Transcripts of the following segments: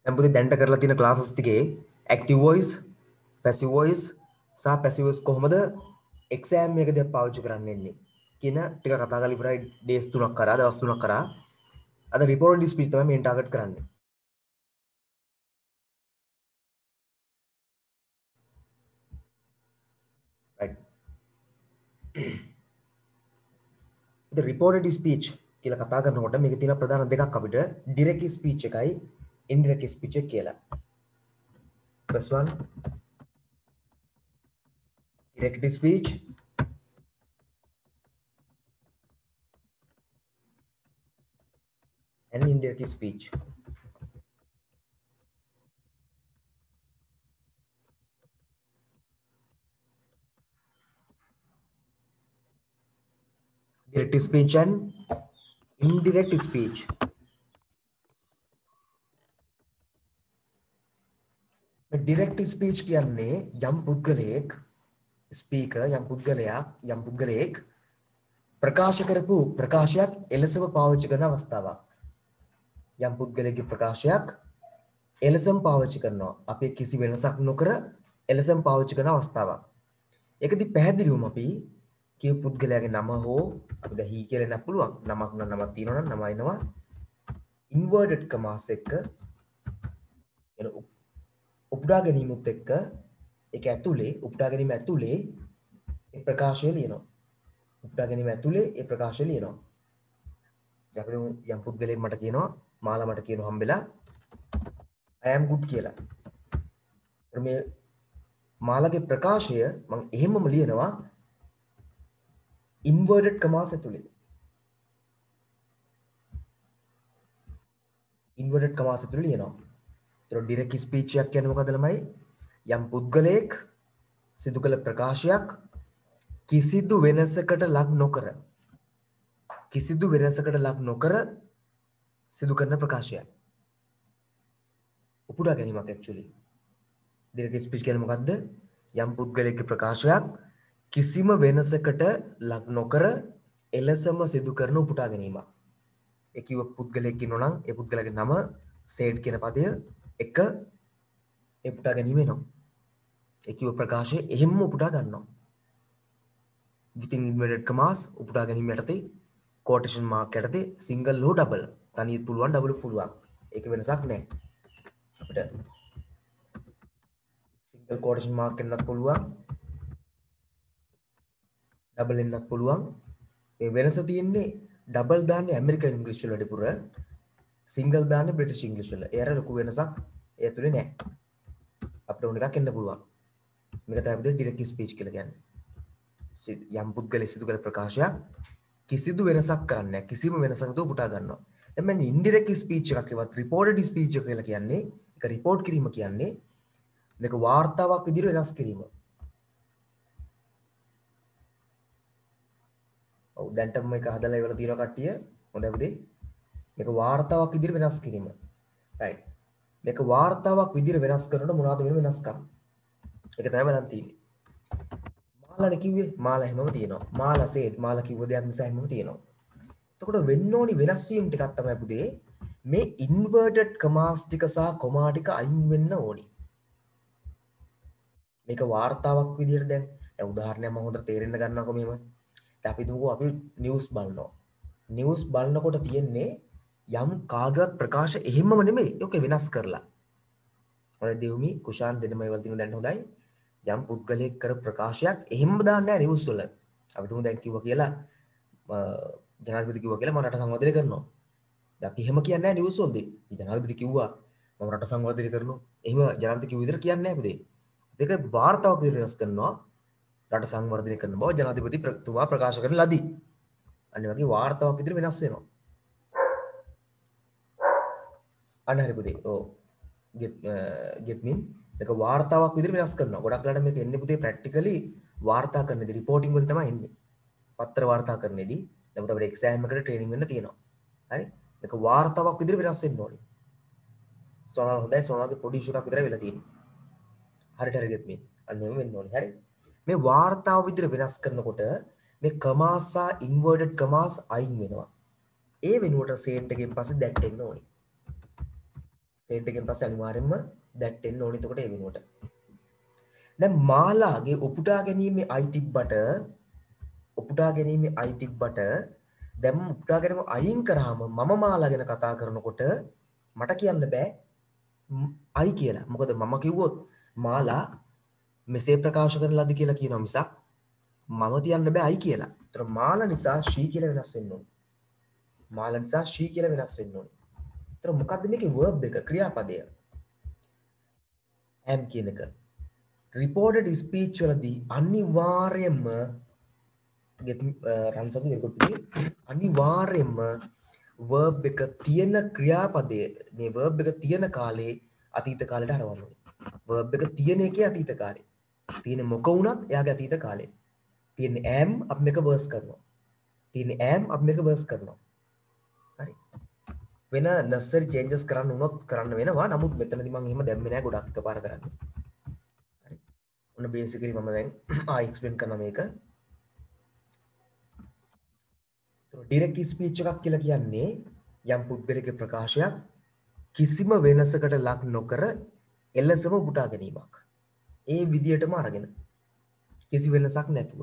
දැන් පුතේ දැන්ට කරලා තියෙන ක්ලාසස් ටිකේ active voice, passive voice සහ passive voice කොහොමද exam එකදී පාවිච්චි කරන්න වෙන්නේ කියන ටික කතා කරලා ඉවරයි. days 3ක් කරා, දවස් 3ක් කරා. අද reported speech තමයි මේ ටාගට් කරන්නේ. right. the reported speech කියලා කතා කරනකොට මේකේ තියෙන ප්‍රධාන දෙකක් අපිට direct speech එකයි indirect speech එක කියලා. first one direct speech and indirect speech. Direct speech and indirect speech. Direct speech කියන්නේ යම් පුද්ගලයෙක් ස්පීකර් යම් පුද්ගලයෙක් ප්‍රකාශ කරපු ප්‍රකාශයක් එලෙසම පාවිච්චි කරන අවස්ථාවක්. යම් පුද්ගලයෙක්ගේ ප්‍රකාශයක් එලෙසම පාවිච්චි කරනවා. අපි කිසි වෙනසක් නොකර එලෙසම පාවිච්චි කරන අවස්ථාවක්. ඒකදී පැහැදිලිවම අපි කියපු පුද්ගලයාගේ නම හෝ අපිට හි කියලා නක් පුළුවන්. නමක් නම් නමක් තියෙනවා නම් නම එනවා. ඉන්වර්ටඩ් කමාස් එක්ක එන උපුටා ගැනීමත් එක්ක ඒක ඇතුලේ උපුටා ගැනීම ඇතුලේ ඒ ප්‍රකාශය ලියනවා. උපුටා ගැනීම ඇතුලේ ඒ ප්‍රකාශය ලියනවා. දැන් අපි යම් පුද්ගලයෙක් මට කියනවා මාලා මට කියනවා හම්බෙලා I am good කියලා. මේ මාලාගේ ප්‍රකාශය මම එහෙමම ලියනවා inverted commas ඇතුලේ. inverted commas ඇතුලේ ලියනවා. ඒතර direct speech එකක් කියන්නේ මොකද ළමයි? යම් පුද්ගලයෙක් සිදු කළ ප්‍රකාශයක් කිසිදු වෙනසකට ලක් නොකර සිදු කරන ප්‍රකාශයක්. උපුටා ගැනීමක් actually. direct speech කියන්නේ මොකද්ද? යම් පුද්ගලයෙක්ගේ ප්‍රකාශයක් කිසිම වෙනසකට ලක් නොකර එලෙසම සිදු කරන උපුටා ගැනීමක්. ඒ කිව්ව පුද්ගලයෙක් ඉන්නවා නම් ඒ පුද්ගලයාගේ නම said කියන පදය එක ඒ උපුටා ගැනීම එනවා. ඒ කිව්ව ප්‍රකාශය එහෙම්ම උපුටා ගන්නවා. within inverted commas උපුටා ගැනීම යටතේ quotation mark යටතේ single හෝ double තනියත් පුළුවන් double පුළුවන්. ඒක වෙනසක් නැහැ. අපිට single quotation mark එකක් පුළුවන් double එකක් පුළුවන්. මේ වෙනස තියෙන්නේ double දාන්නේ American English වල වැඩිපුර single දාන්නේ British English වල. ඒ අර ලොකු වෙනසක් ඒ ඇතුලේ නැහැ. අපිට ඕන එකක් එන්න පුළුවන්. මේක තමයි අපිට direct speech කියලා කියන්නේ. යම් පුද්ගලයෙක් සිදු කළ ප්‍රකාශයක් කිසිදු වෙනසක් කරන්නේ නැහැ. කිසිම වෙනසක් නැතුව පුටා ගන්නවා. දැන් මම indirect speech එකක් ඒවත් reported speech එක කියලා කියන්නේ ඒක report කිරීම කියන්නේ මේක වාර්තාවක් විදිහට වෙනස් කිරීම. ඔව් දැන්ට මේක හදලා ඉවර තියෙනවා කට්ටිය. හොඳයි පුතේ. මේක වාර්තාවක් විදිහට වෙනස් කිරීම. right. මේක වාර්තාවක් විදිහට වෙනස් කරනකොට මොනවද වෙන වෙනස්කම්? ඒක තමයි බලන්න තියෙන්නේ. මාලානේ කිව්වේ මාලා හැමම තියෙනවා. මාලා said මාලා කිව්ව දෙයක් නිසා හැමම තියෙනවා. එතකොට වෙන්න ඕනි වෙනස් වීම ටිකක් තමයි පුතේ මේ inverted commas ටික සහ comma ටික අයින් වෙන්න ඕනි. මේක වාර්තාවක් විදිහට දැන් උදාහරණයක් මම හොඳට තේරෙන්න ගන්නකො මෙහෙම. දැන් අපි දුකෝ අපි නිවුස් බලනවා. නිවුස් බලනකොට තියෙන්නේ යම් කාගවත් ප්‍රකාශ එහෙමම නෙමෙයි. ඒක වෙනස් කරලා. ඔය දෙව්මි කුෂාන් දෙනම ඒවල තියෙන දැන් හොඳයි. යම් පුද්ගලයෙක් කර ප්‍රකාශයක් එහෙම දාන්නේ නැහැ නිවුස් වල. අපි තුමු දැන් කිව්වා කියලා ජනාධිපති කිව්වා කියලා මම රට සංවර්ධනය කරනවා. දැන් අපි එහෙම කියන්නේ නැහැ නිවුස් වලදී. ජනාධිපති කිව්වා මම රට සංවර්ධනය කරනවා. එහෙම ජනාධිපති කිව්ව විදිහට කියන්නේ නැහැ පුතේ. ඒක වාර්තාවක් විදිහට වෙනස් කරනවා. රට සංවර්ධනය කරන බව ජනාධිපතිතුමා ප්‍රකාශ කරන ලදී. අනිත් වගේ වාර්තාවක් විදිහට වෙනස් වෙනවා. අන්න හරි පුතේ. ඔව්. get mean මේක වාර්තාවක් විදිහට වෙනස් කරනවා. ගොඩක් වෙලාවට මේක එන්නේ පුතේ ප්‍රැක්ටිකලි වාර්තා කරනදී රිපෝටින් වල තමයි එන්නේ. පත්‍ර වාර්තා කරනදී දැන් අපිට එක්සෑම් එකට ට්‍රේනින් වෙන්න තියෙනවා. හරි? මේක වාර්තාවක් විදිහට වෙනස් වෙන්න ඕනේ. සෝනාල් හොඳයි සෝනාල්ගේ පොඩි ඉෂුවක් විතරයි වෙලා තියෙන්නේ. හරියට හරි get mean. අන්න එහෙම වෙන්න ඕනේ. හරි? මේ වාර්තාව විදිහට වෙනස් කරනකොට මේ commas සහ inverted commas අයින් වෙනවා. ඒ වෙනුවට said එකෙන් පස්සේ that එන්න ඕනේ. සෙට් එකෙන් පස්සේ අනිවාර්යෙන්ම that එන්න ඕනේ. එතකොට ඒ වෙනුවට දැන් මාලාගේ උපුටා ගැනීමේ අයි තිබ්බට දැන් උපුටා ගැනීම අයින් කරාම මම මාලා ගැන කතා කරනකොට මට කියන්න බෑ අයි කියලා. මොකද මම කිව්වොත් මාලා මෙසේ ප්‍රකාශ කරන ලද කියලා කියනවා මිසක් මම තියන්න බෑ අයි කියලා. ඒතර මාලා නිසා she කියලා වෙනස් වෙන්න ඕනේ. මාලා නිසා she කියලා වෙනස් වෙන්න ඕනේ. ඒතර මොකද්ද මේකේ verb එක ක්‍රියාපදය? am කියන එක. reported speech වලදී අනිවාර්යයෙන්ම රන්සතු දෙකොටි අනිවාර්යයෙන්ම verb එක තියෙන ක්‍රියාපදයේ මේ verb එක තියෙන කාලේ අතීත කාලයට හරවන්න ඕනේ. verb එක තියෙන එකේ අතීත කාලේ. තියෙන මොක වුණත් එයාගේ අතීත කාලේ. තියෙන am අපි මේක verse කරනවා. තියෙන am අපි මේක verse කරනවා. හරි. වෙන necessary changes කරන්න උනොත් කරන්න වෙනවා. නමුත් මෙතනදී මම එහෙම දැම්මේ නැහැ ගොඩක් එකපාර කරන්නේ. හරි. ඔන්න basically මම දැන් explain කරනවා මේක. ඩිරෙක්ට් ස්පීච් එකක් කියලා කියන්නේ යම් පුද්ගලික ප්‍රකාශයක් කිසිම වෙනසකට ලක් නොකර එලෙසම උපුටා ගැනීමක්. ඒ විදියටම අරගෙන කිසි වෙනසක් නැතුව.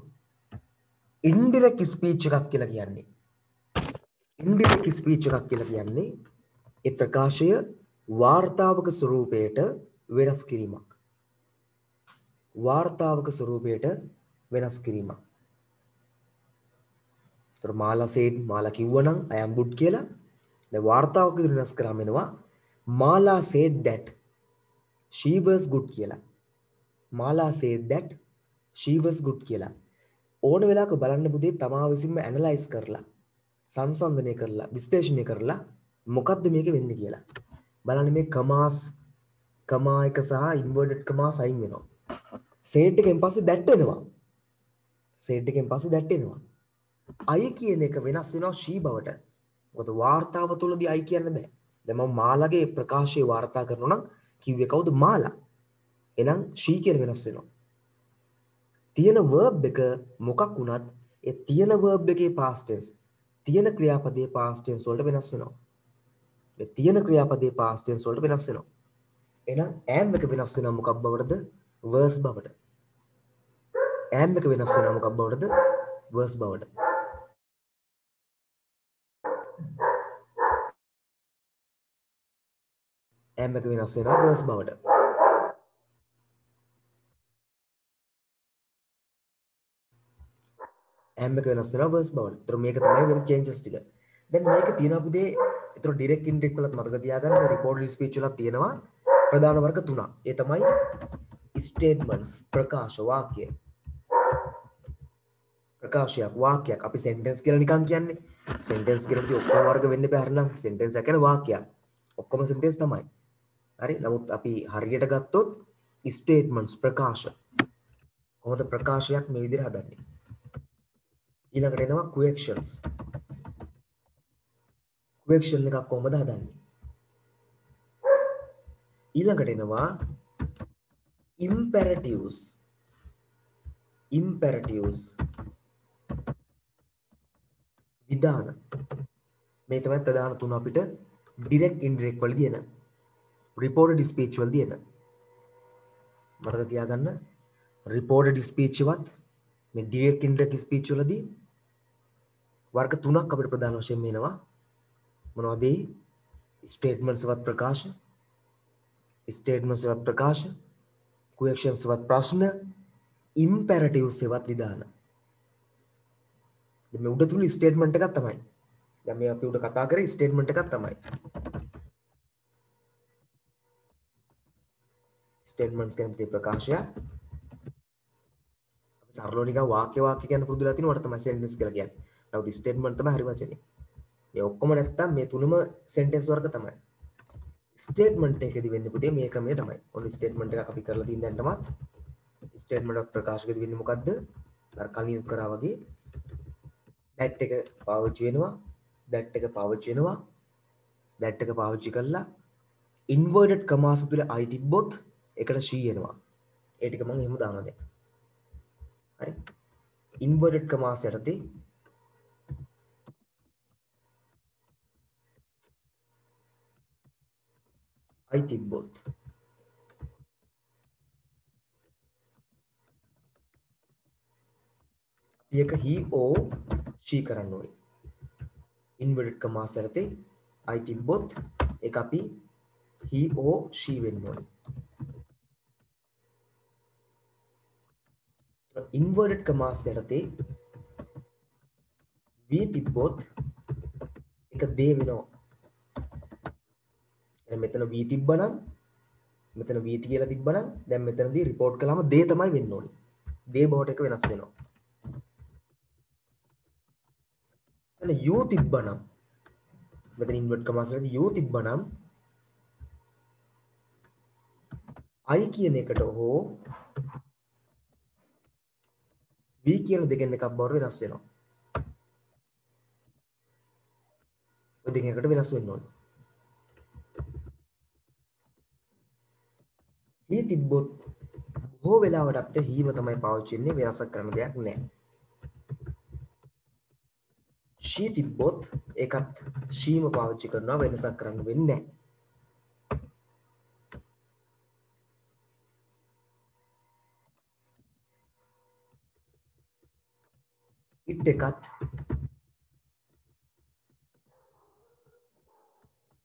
ඉන්ඩිරෙක්ට් ස්පීච් එකක් කියලා කියන්නේ ඒ ප්‍රකාශය වාර්තාවක ස්වරූපයට වෙනස් කිරීමක්. මාලා said මාලා කිව්වනම් I am good කියලා. දැන් වාර්තාවක වෙනස් කරාම එනවා මාලා said that she was good කියලා. මාලා said that she was good කියලා. ඕන වෙලාවක බලන්න පුතේ තමා විසින්ම ඇනලයිස් කරලා සංසන්දනය කරලා විශ්ලේෂණය කරලා මොකද්ද මේක වෙන්නේ කියලා. බලන්න මේ කමා එක සහ ඉන්වර්ටඩ් කමාස් අයින් වෙනවා. said එකෙන් පස්සේ that එනවා. අය කියන එක වෙනස් වෙනවා she බවට. මොකද වාර්තාව තුලදී අය කියන්න බෑ. දැන් මම මාලාගේ ප්‍රකාශය වාර්තා කරනවා නම් කිව්වේ කවුද? මාලා. එහෙනම් she කියලා වෙනස් වෙනවා. තියෙන verb එක මොකක් වුණත් ඒ තියෙන verb එකේ past tense තියෙන ක්‍රියාපදයේ past tense වලට වෙනස් වෙනවා. ඒ තියෙන ක්‍රියාපදයේ past tense වලට වෙනස් වෙනවා. එහෙනම් am එක වෙනස් වෙනවා මොකක් බවටද? verse බවට. am එක වෙනස් වෙනවා මොකක් බවටද? verse බවට. am එක වෙනස් වෙනවා verse බවට. am එක වෙනස් වෙනවා verse බවට. ඒතර මේක තමයි වෙන changes ටික. දැන් මේක තියෙනවා පුතේ. ඒතර direct indirect වලත් මතක තියාගන්න reported speech වලත් තියෙනවා ප්‍රධාන වර්ග තුනක්. ඒ තමයි statements ප්‍රකාශ වාක්‍ය. ප්‍රකාශයක් වාක්‍යයක් අපි sentence කියලා නිකන් කියන්නේ. sentence කියලා කිව්ව ඔක්කොම වර්ග වෙන්න බෑ හරිනම් sentence එක කියන්නේ වාක්‍යයක්. ඔක්කොම sentence තමයි. හරි. නමුත් අපි හරියට ගත්තොත් statements ප්‍රකාශ. කොහොමද ප්‍රකාශයක් මේ විදිහට හදන්නේ? ඊළඟට එනවා questions. question එකක් කොහොමද හදන්නේ? ඊළඟට එනවා imperatives. විධාන. මේ තමයි ප්‍රධාන තුන අපිට direct indirect වලදී එන. reported speech වලදී එන. මතක තියාගන්න reported speech එකවත් මේ direct indirect speech වලදී වර්ග තුනක් අපිට ප්‍රධාන වශයෙන් එනවා. මොනවද? statements වත් ප්‍රකාශ, questions වත් ප්‍රශ්න, imperatives වත් විධාන. දැන් මේ උඩ තුන statement එකක් තමයි. දැන් මේ අපි උඩ කතා කරේ statement එකක් තමයි. statements කියන්නේ ප්‍රකාශය. අපි සරලව නිකන් වාක්‍ය කියන පුරුදුලා තිනවට තමයි sentence කියලා කියන්නේ. නමුත් statement තමයි හරි වචනේ. මේ ඔක්කොම නැත්තම් මේ තුනම sentence වර්ග තමයි. statement එකේදී වෙන්නේ පුතේ මේ ක්‍රමය තමයි. ඔන්න statement එකක් අපි කරලා තියෙන දැන් තමයි statement of ප්‍රකාශකෙදී වෙන්නේ මොකද්ද? අර කලින් කරා වගේ that එක පාවිච්චි වෙනවා. that එක පාවිච්චි කරලා inverted commas තුල I තිබ්බොත් ඒකට she එනවා. ඒ ටික මම එහෙම දානවා දැන්. හරි. inverted commas යටතේ I තිබ්බොත් අපි එක he or she කරන්න ඕනේ. inverted commas යටතේ I තිබ්බොත් ඒක අපි he or she වෙන්න ඕනේ. inverted commas යටතේ we තිබ්බොත් ඒක they වෙනවා. දැන් මෙතන we තිබ්බනම් මෙතන we කියලා තිබ්බනම් දැන් මෙතනදී report කළාම they තමයි වෙන්න ඕනේ. they බවට එක වෙනස් වෙනවා. එතන you තිබ්බනම් මෙතන inverted commas වලදී you තිබ්බනම් I කියන එකට හෝ we කියන දෙකෙන් එකක් බවට වෙනස් වෙනවා. ඔය දෙකෙන් එකට වෙනස් වෙන්න ඕනේ. he තිබ්බොත් බොහෝ වෙලාවට අපිට heම තමයි පාවිච්චි වෙන්නේ, වෙනසක් කරන්න දෙයක් නැහැ. she තිබ්බොත් ඒකත් sheම පාවිච්චි කරනවා, වෙනසක් කරන්න වෙන්නේ නැහැ. it එකත්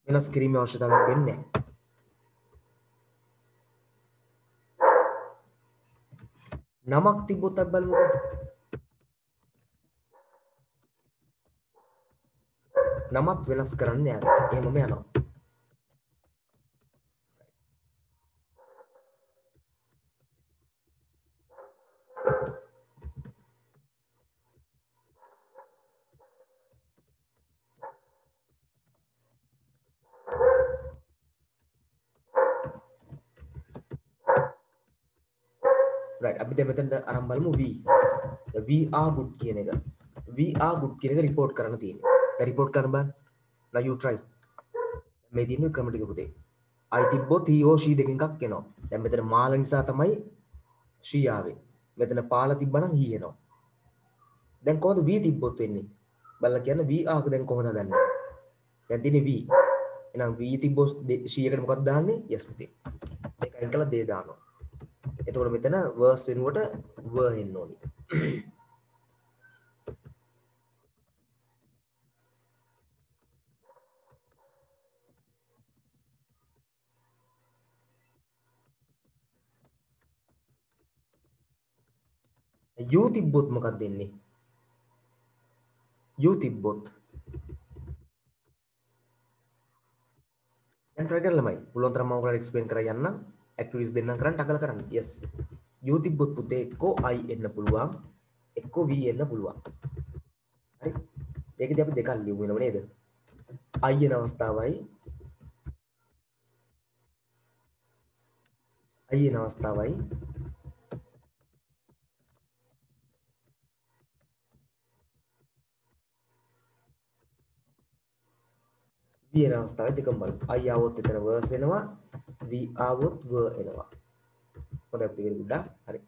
වෙනස් කිරීමේ අවශ්‍යතාවයක් වෙන්නේ නැහැ. නමක් තිබ්බොත් අපි බලමුකෝ. නමත් වෙනස් කරන්න යනවා. එහෙමම යනවා. right අපි දැන් මෙතනට අරන් බලමු we are good කියන එක. we are good කියන එක report කරන්න තියෙන්නේ. දැන් report කරන්න බලන්න. now you try. මේ තියෙන ක්‍රම ටික පුතේ. I තිබ්බොත් he or she දෙකෙන් එකක් එනවා. දැන් මෙතන මාල නිසා තමයි she ආවේ. මෙතන පාල තිබ්බනම් he එනවා. දැන් කොහොමද we තිබ්බොත් වෙන්නේ? බලලා කියන්න we are දැන් කොහොමද හදන්නේ? දැන් තියෙන්නේ we. එහෙනම් we තිබ්බොත් she එකට මොකක්ද දාන්නේ? yes පුතේ. ඒක අයින් කළා they දානවා. එතකොට මෙතන verse වෙනුවට were එන්න ඕනි. you තිබ්බොත් මොකක්ද දෙන්නේ? you තිබ්බොත් දැන් try කරලා ළමයි. පුළුවන් තරම් මම ඔයාලට explain කරලා යන්නම්. activities දෙන්නම් කරන්න ටකල කරන්න. yes. you තිබ්බොත් පුතේ එක්කෝ I එන්න පුළුවන්. එක්කෝ we එන්න පුළුවන්. හරි. ඒකදී අපි දෙකක් ලියමු වෙනව නේද? I එන අවස්ථාවයි I එන අවස්ථාවයි we එන අවස්ථාවයි දෙකම බලමු. I ආවොත් එතන verse එනවා. we ආවොත් were එනවා. හොඳයි අපි ඒක ගුඩා. හරි.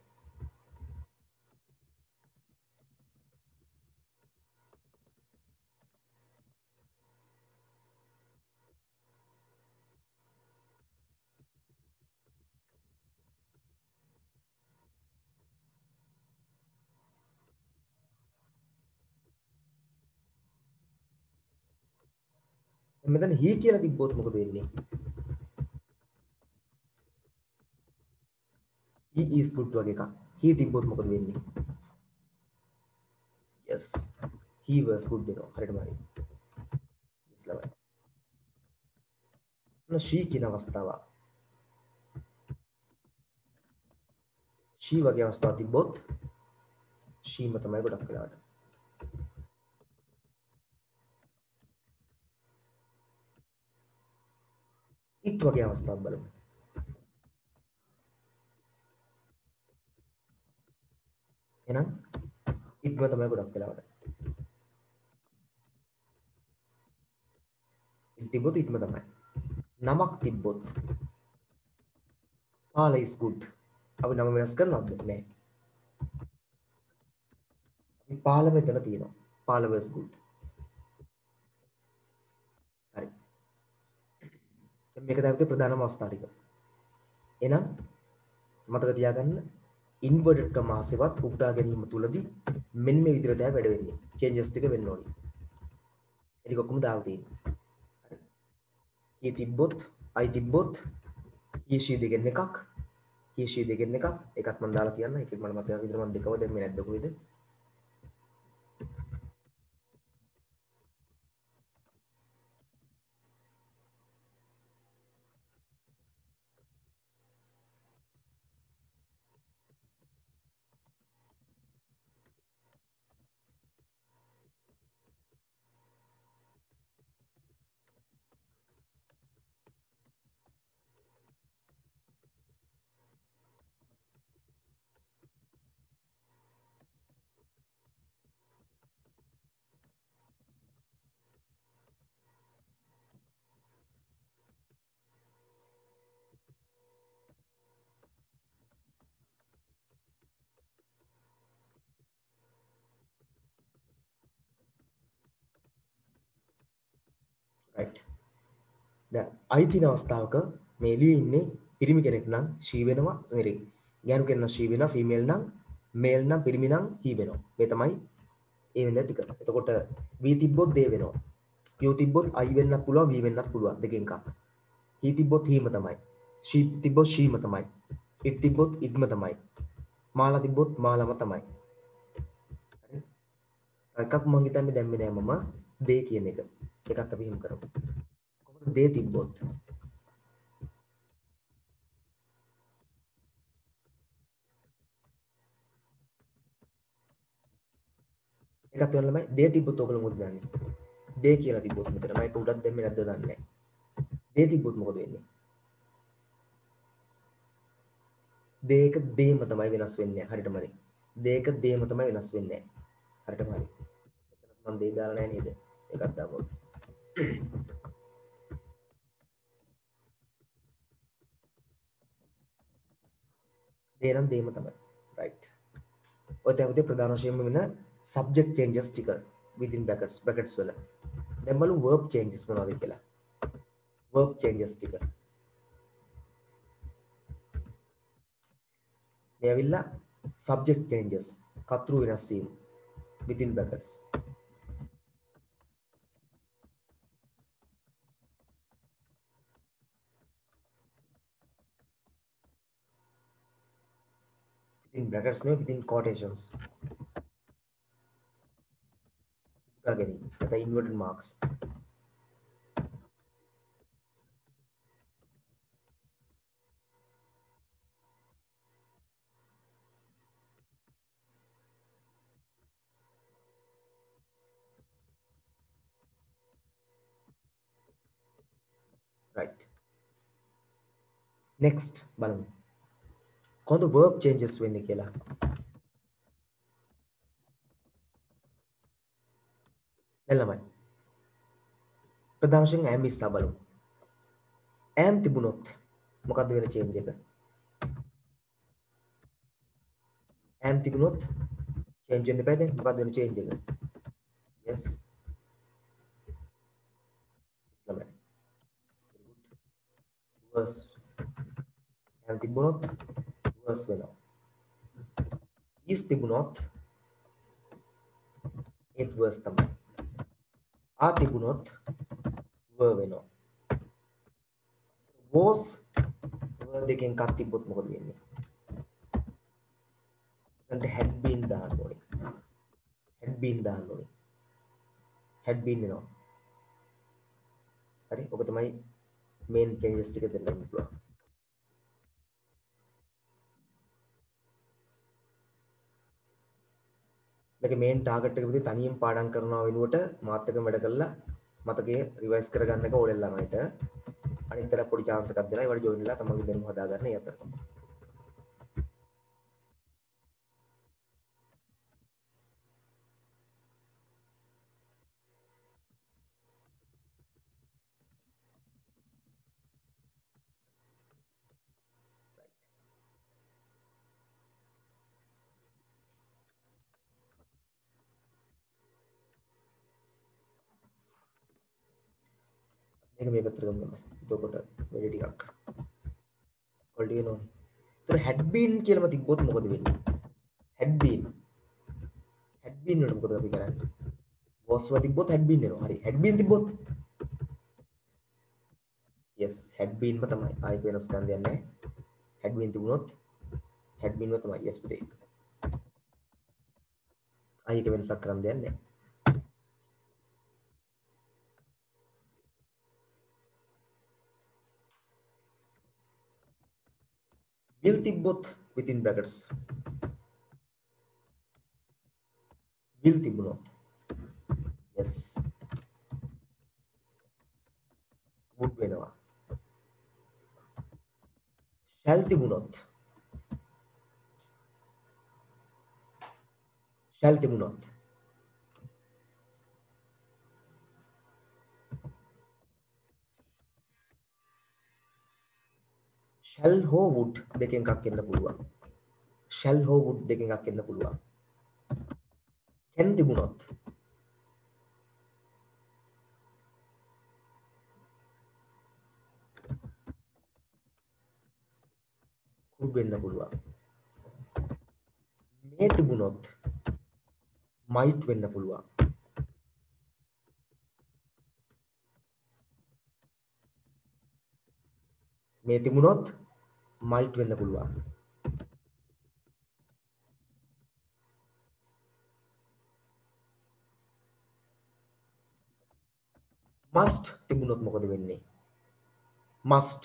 මෙතන he කියලා තිබ්බොත් මොකද වෙන්නේ? he is good වගේ එකක්. he තිබ්බොත් මොකද වෙන්නේ? yes. he was good වෙනවා. හරියටම හරි. yes ළමයි. she කියන අවස්ථාව. she වගේ අවස්ථාවක් තිබ්බොත් sheම තමයි ගොඩක් වෙලාවට. it වගේ අවස්ථාවක් බලමු. එහෙනම් itම තමයි ගොඩක් වෙලාවට. it තිබ්බොත් itම තමයි. නමක් තිබ්බොත් Pala is good. අපි නම වෙනස් කරනවද? නැහැ. අපි පාල මෙතන තියෙනවා. Pala was good. හරි. මේක තමයි ප්‍රධානම අවස්ථා ටික. එහෙනම් මතක තියාගන්න ඉන්වර්ටඩ් කමාසෙවත් උපුටා ගැනීම තුලදී මෙන්න මේ විදිහට තමයි වැඩ වෙන්නේ. චේන්ජස් ටික වෙන්න ඕනේ. ඒක ඔක්කොම දාලා තියෙනවා. හරි. තිබ්බොත් I තිබ්බොත් he she දෙකෙන් එකක් he she දෙකෙන් එකක් එකක් මම දාලා කියන්න. එකක් මට මතක විදිහට මම දෙකම දැම්මේ නැද්ද කොහෙද? right. දැන් I තියෙන අවස්ථාවක මේ එළියේ ඉන්නේ පිරිමි කෙනෙක් නම් she වෙනවා මෙරි. ගෑනු කෙනෙක් නම් she වෙනවා female නම් male නම් පිරිමි නම් he වෙනවා. මේ තමයි ඒ වෙන ටික. එතකොට we තිබ්බොත් they වෙනවා. you තිබ්බොත් I වෙන්නත් පුළුවන් we වෙන්නත් පුළුවන් දෙකෙන් එකක්. he තිබ්බොත් heම තමයි. she තිබ්බොත් sheම තමයි. it තිබ්බොත් itම තමයි. මාලා තිබ්බොත් මාලම තමයි. හරි. එකක් මම හිතන්නේ දැම්මේ නෑ මම they කියන එක. ඒකත් අපි හිමු කරමු. කොහොමද they තිබ්බොත් ඒකත් වෙන ළමයි they තිබ්බොත් ඔයගොල්ලෝ මොකද දන්නේ? they කියලා තිබ්බොත් මෙතන මම ඒක උඩක් දැම්මේ නැද්ද දන්නේ නෑ. they තිබ්බොත් මොකද වෙන්නේ? they එක thේම තමයි වෙනස් වෙන්නේ හරියටම හරි. they එක thේම තමයි වෙනස් වෙන්නේ හරියටම හරි. මම they දාලා නෑ නේද? ඒකත් දාමු. they නම් thේම තමයි. right. ඔය තමයි ප්‍රධාන වශයෙන්ම වෙන subject changes ටික within brackets වල. දැන් බලමු verb changes මොනවද කියලා. verb changes ටික. මේ ඇවිල්ලා subject changes කතෘ වෙනස් වීම within brackets. within brackets නෙවෙයි within quotations. again the inverted marks. right. next බලමු. කොහොමද verb changes වෙන්නේ කියලා. දැන් ළමයි ප්‍රධාන වශයෙන් am ඉස්සා බලමු. am තිබුණොත් මොකද්ද වෙන change එක? am තිබුණොත් change වෙන්න බෑ දැන් මොකද්ද වෙන change එක? yes ළමයි worse am තිබුණොත් worse වෙනවා. is තිබුණොත් ඒත් worse තමයි. are තිබුණොත් were වෙනවා. was were දෙකෙන් එකක් තිබ්බොත් මොකද වෙන්නේ? එතනට had been දාන්න ඕනේ. had been දාන්න ඕනේ. had been වෙනවා. හරි ඔක තමයි main changes ටික දෙන්න පුළුවන්. මේක main target එක විදිහට තනියෙන් පාඩම් කරනවා වෙනුවට මාත් එක්කම වැඩ කරලා මතකයේ රිවයිස් කරගන්න එක ඕලෙල් ළමයිට අනිත්තර පොඩි chance එකක් දෙනවා. ඒවට join වෙලා තමන්ගේ දැනුම හදාගන්න ඒ අතරතුර. මේක මේ පැත්තට ගමු මම. එතකොට වැඩි ටිකක් quality වෙනවා. ඒතර had been කියලාම තිබ්බොත් මොකද වෙන්නේ? had been වලට මොකද අපි කරන්නේ? was ව තිබ්බොත් had been වෙනවා. හරි. had been තිබ්බොත් yes had been ම තමයි. ආයෙත් වෙනස්කම් දෙයක් නැහැ. had been තිබුණොත් had been ම තමයි. yes පුතේ. ආයෙක වෙනසක් කරන්න දෙයක් නැහැ. will තිබ්බොත් within brackets will තිබුණොත් yes would වෙනවා. shall තිබුණොත් shall හෝ would දෙකෙන් එකක් එන්න පුළුවන්. shall හෝ would දෙකෙන් එකක් එන්න පුළුවන්. can තිබුණොත් could වෙන්න පුළුවන්. may තිබුණොත් might වෙන්න පුළුවන්. may තිබුණොත් might වෙන්න පුළුවන්. must තිබුණොත් මොකද වෙන්නේ? must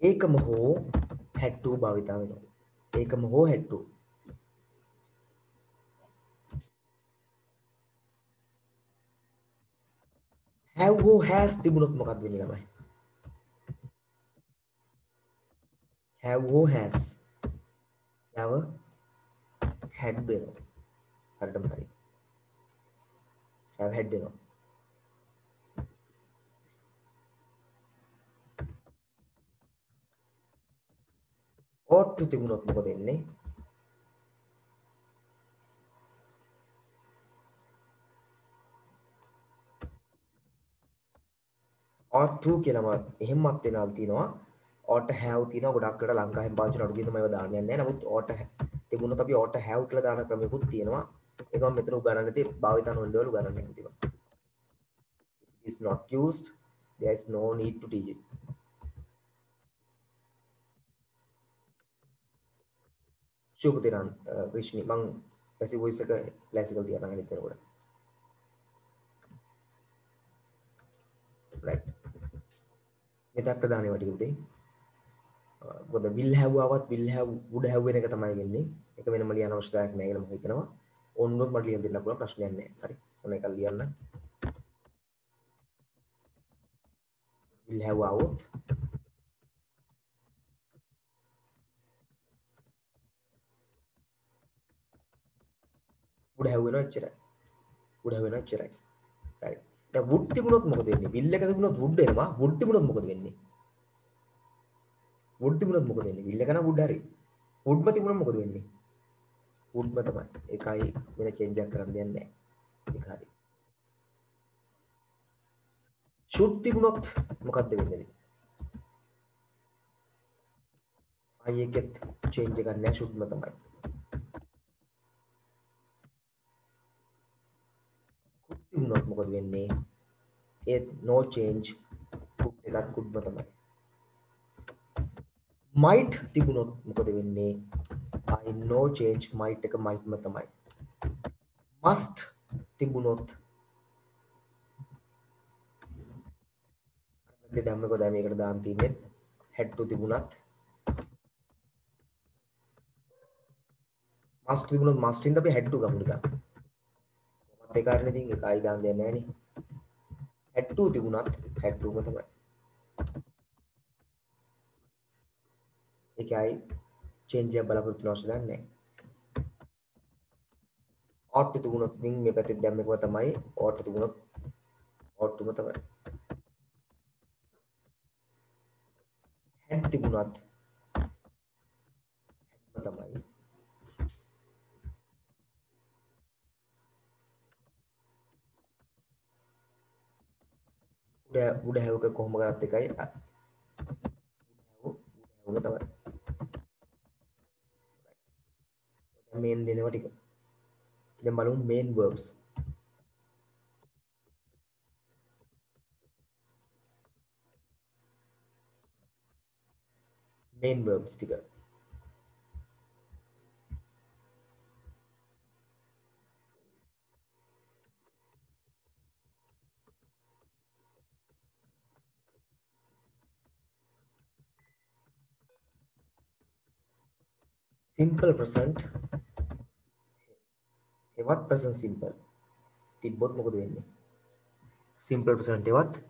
ඒකම හෝ had to භාවිතා වෙනවා. ඒකම හෝ had to. have හෝ has තිබුණොත් මොකක්ද වෙන්නේ ළමයි? have හෝ has යව had වෙනවා. හරියටම හරි. have had වෙනවා. ought to තිබුණොත් මොකද වෙන්නේ? ought to කියලාම එහෙමත් වෙනවා තියෙනවා. ought to have තියෙනවා ගොඩක් කට ලංකාවෙන් පාවිච්චි කරන අඩු ගියම ඒවා දාන්නේ නැහැ. නමුත් ought to තිබුණොත් අපි ought to have කියලා දාන ක්‍රමයකුත් තියෙනවා. ඒක මම මෙතන උගන්වන්නේ භාවිතා නොවන දේවල් උගන්වන්නේ තියෙනවා. Is not used, there is no need to teach it. Shubhadinan, Rishni, mang passive voice එක classical තියන අනිත් වෙනකොට. Right. මෙතන ප්‍රධානම ටික උදේ. මොකද will have ආවත් will have would have වෙන එක තමයි වෙන්නේ. ඒක වෙනම ලියන අවශ්‍යතාවයක් නැහැ කියලා මම හිතනවා. ඕනොත් මට ලියන්න දෙන්න පුළුවන් ප්‍රශ්නයක් නැහැ. හරි. ඔන්න ඒක ලියන්න. will have આવොත් would have වෙනවා එච්චරයි. would have වෙනවා එච්චරයි. right. දැන් would තිබුණොත් මොකද වෙන්නේ? will එක තිබුණොත් would එනවා. would තිබුණොත් මොකද වෙන්නේ? would තිබුණොත් මොකද වෙන්නේ? will එක නම් would හරි. would ම තිබුණොත් මොකද වෙන්නේ? would ම තමයි. ඒකයි වෙන change එකක් කරන්න දෙයක් නැහැ. ඒක හරි. should තිබුණොත් මොකක්ද වෙන්නේ? ආයෙත් change එකක් නැහැ should ම තමයි. තිබුණොත් මොකද වෙන්නේ? ඒත් no change could එකත් could ම තමයි. might තිබුණොත් මොකද වෙන්නේ? I no change might එක might ම තමයි. must තිබුණොත් දැම්මකෝ දැන් මේකට දාන්න තියෙන්නේ had to තිබුණත් must තිබුණොත් must ඉඳ අපි had to ගමු නිකන්. කොහොමද ඒ කාරණේ ඉතින් ඒකයි දාන්න දෙයක් නැහැ නේ. had to තිබුණත් had to ම තමයි. ඒකයි change එක බලාපොරොත්තු වෙන අවශ්‍ය නැහැ. ought to තිබුණොත් ඉතින් මේ පැත්තේ දැම්මකෝ තමයි ought to තිබුණොත් ought to ම තමයි. had තිබුණත් තමයි. උඩ හැවක කොහොම කරත් එකයි උඩ තමයි මේන් දෙනවා ටික. දැන් බලමු main verbs. main verbs ටික. simple present එවත් present simple තිබ්බොත් මොකද වෙන්නේ? simple present එවත්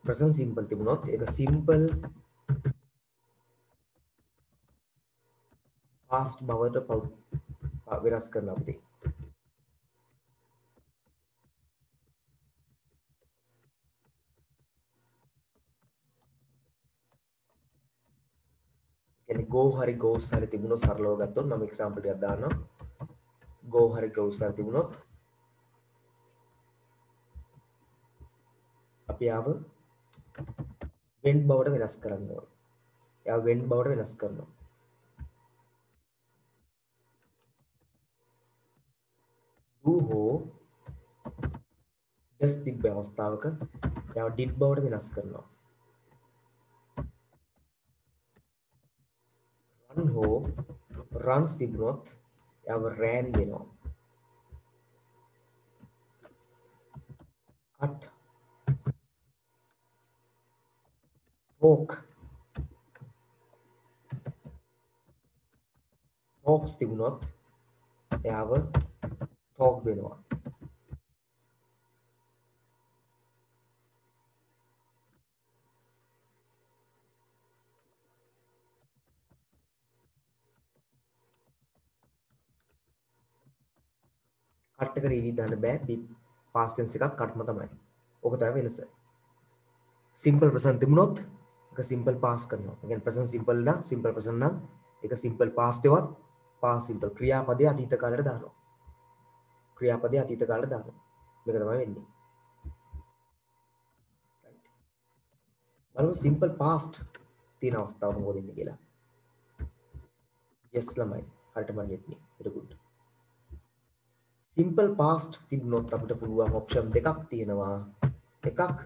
present simple තිබුණොත් ඒක simple past බවට වෙනස් කරනවා අපිට. කියන්නේ go හරි goes හරි තිබුණොත් සරලව ගත්තොත් මම example එකක් දාන්නම්. go හරි goes හරි තිබුණොත් අපි ආව went බවට වෙනස් කරන්න ඕන. එයා went බවට වෙනස් කරනවා. do හෝ just තිබ්බ අවස්ථාවක එයා did බවට වෙනස් කරනවා. run හෝ runs තිබුණොත් එයාව ran වෙනවා. cut talk talks තිබුණොත් එයාව talk වෙනවා. cut එක රීඩි දාන්න බෑ past tense එකක් cutම තමයි. ඕක තමයි වෙනස. simple present තිබුණොත් ඒක simple past කරනවා. ඒ කියන්නේ present simple නම් simple present නම් ඒක simple past එකවත් past simple ක්‍රියාපදයේ අතීත කාලයට දානවා. ක්‍රියාපදයේ අතීත කාලයට දානවා. මේක තමයි වෙන්නේ. බලමු simple past තියෙන අවස්ථාව මොකද වෙන්නේ කියලා. yes ළමයි. හරියට මම යෙන්නේ. very good. simple past තිබුණොත් අපිට පුළුවන් option දෙකක් තියෙනවා. එකක්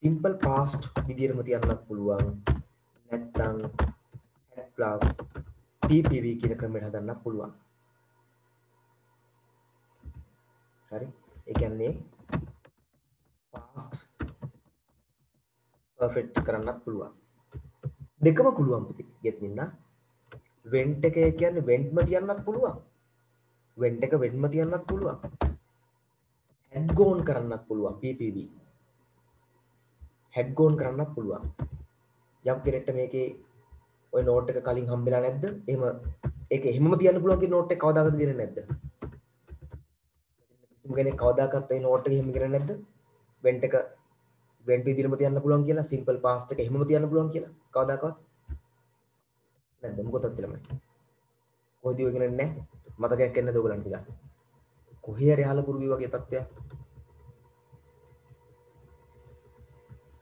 simple past විදිහටම තියන්නත් පුළුවන්. නැත්නම් had plus ppv කියන ක්‍රමයට හදන්නත් පුළුවන්. හරි. ඒ කියන්නේ past perfect කරන්නත් පුළුවන්. දෙකම පුළුවන් පුතේ. get නින්ද went එක කියන්නේ wentම තියන්නත් පුළුවන්. went එක wentම තියන්නත් පුළුවන්. had gone කරන්නත් පුළුවන් ppv. had gone කරන්නත් පුළුවන්. යම් කෙනෙක්ට මේකේ ඔය නෝට් එක කලින් හම්බෙලා නැද්ද? එහෙම ඒක එහෙමම තියන්න පුළුවන් කියන නෝට් එක කවදාකද දිනේ නැද්ද? කිසිම කෙනෙක් කවදාකවත් ඒ නෝට් එක එහෙම කරන්නේ නැද්ද? went එක went විදිහටම තියන්න පුළුවන් කියලා simple past එක එහෙමම තියන්න පුළුවන් කියලා කවදාකවත් නැද්ද? මොකද ළමයි? කොහොද ඔය කියන්නේ නැහැ? මතකයක් එන්නද ඔයගලන්ට ටිකක්? කොහේ හරි අහලා පුරුදු වගේ තත්ත්වයක්.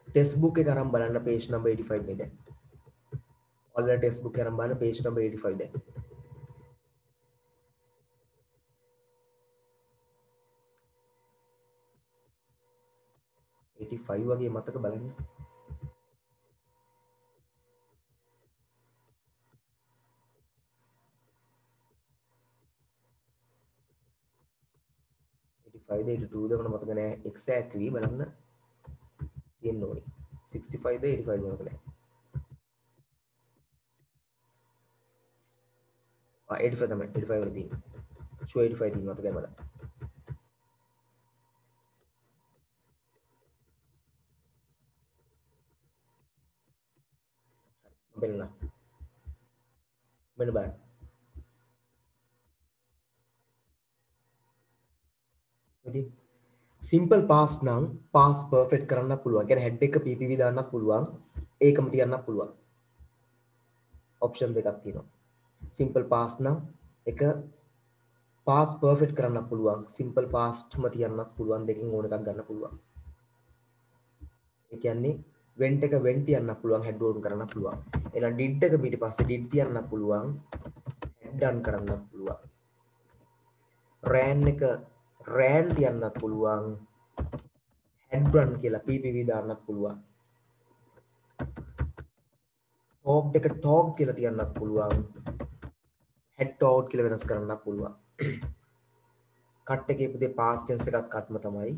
ටෙක්ස්ට් බුක් එක අරන් බලන්න page number 85 මේ දැන්. ඔයාලා ටෙක්ස්ට් බුක් එක අරන් බලන්න page number 85 දැන්. 85 වගේ මතක බලන්න. ද 82 ද මට මතක නෑ exactly බලන්න තියෙන්න ඕනේ 65 ද 85 ද මතක නෑ 85 තමයි 85 වල තියෙන්නේ sure 85 තියෙන්නේ මතකයි මට බලන්න මෙන්න බලන්න ඉතින් simple past නම් past perfect කරන්න පුළුවන් කියන්නේ head එක ppv දාන්නත් පුළුවන් ඒකම තියන්නත් පුළුවන් option දෙකක් තියෙනවා simple past නම් එක past perfect කරන්න පුළුවන් simple past ම තියන්නත් පුළුවන් දෙකෙන් ඕන එකක් ගන්න පුළුවන් ඒ කියන්නේ වෙන්ට් එක වෙන් තියන්න පුළුවන් හෙඩ් ඕන් කරන්න පුළුවන්. එහෙනම් ඩිඩ් එක ඊට පස්සේ ඩිඩ් තියන්න පුළුවන් හෙඩ් ඩන් කරන්න පුළුවන්. රෑන් එක රෑන් තියන්නත් පුළුවන් හෙඩ් රන් කියලා PPV දාන්නත් පුළුවන්. ටෝක් එක ටෝක් කියලා තියන්නත් පුළුවන් හෙඩ් ටෝට් කියලා වෙනස් කරන්නත් පුළුවන්. කට් එකේ පුතේ පාස්ට් ටෙන්ස් එකත් කට්ම තමයි.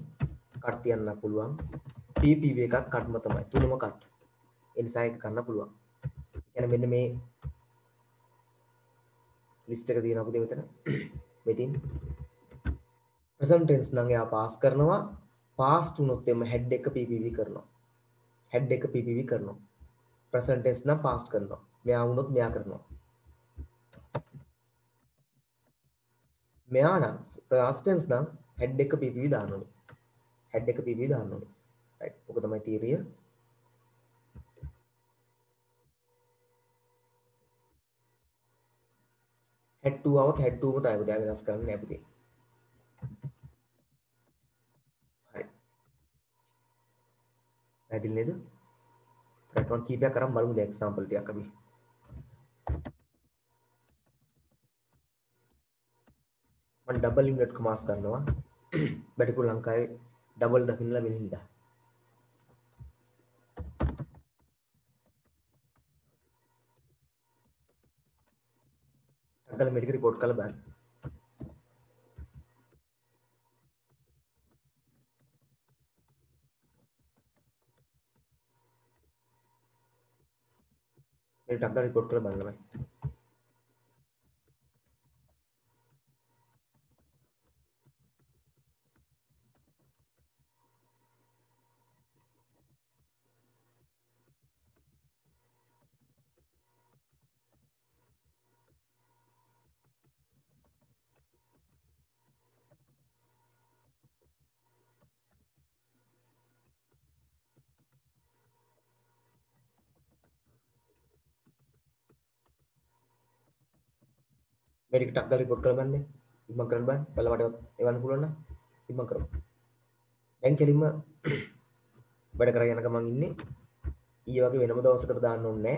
කට් තියන්න පුළුවන්. PPV එකත් කට්ම තමයි. තුනම කට්. ඒ නිසා ඒක ගන්න පුළුවන්. කියන්නේ මෙන්න මේ ලිස්ට් එක තියෙනවා පුතේ මෙතන. මෙතින් ප්‍රසන්ට් ටෙන්ස් නම් එයා පාස් කරනවා. පාස්ට් වුණොත් එම හෙඩ් එක PPV කරනවා. හෙඩ් එක PPV කරනවා. ප්‍රසන්ට් ටෙන්ස් නම් පාස්ට් කරනවා. මෙයා වුණොත් මෙයා කරනවා. මෙයා නම් පාස්ට් ටෙන්ස් නම් හෙඩ් එක PPV දාන්න ඕනේ. හෙඩ් එක PPV දාන්න ඕනේ. රයිට්. ඔක තමයි තීරිය. හෙඩ් 2 આવොත් හෙඩ් 2ම තමයි පුතේ වෙනස් කරන්න නෑ පුතේ. හරි. පැහැදිලි නේද? රයිට් මම කීපයක් කරන් බලමු දැන් එක්සැම්පල් ටිකක් අපි. මම ඩබල් ඉන්වර්ට් කමාස් ගන්නවා. වැඩිපුර ලංකාවේ ඩබල් දකින්න ලැබෙන හින්දා. අගල මේක රිපෝට් කරලා බලන්න. මේක අගල රිපෝට් කරලා බලන්න බෑ. මේක ටක් ගාලා රිපෝට් කරලා බලන්න. ඉක්මන් කරන්න බෑ. බලලා මට එවන්න පුළුවන් නම් ඉක්මන් කරමු. දැන් කෙලින්ම වැඩ කරගෙන යනක මම ඉන්නේ. ඊයේ වගේ වෙනම දවසකට දාන්න ඕනේ නැහැ.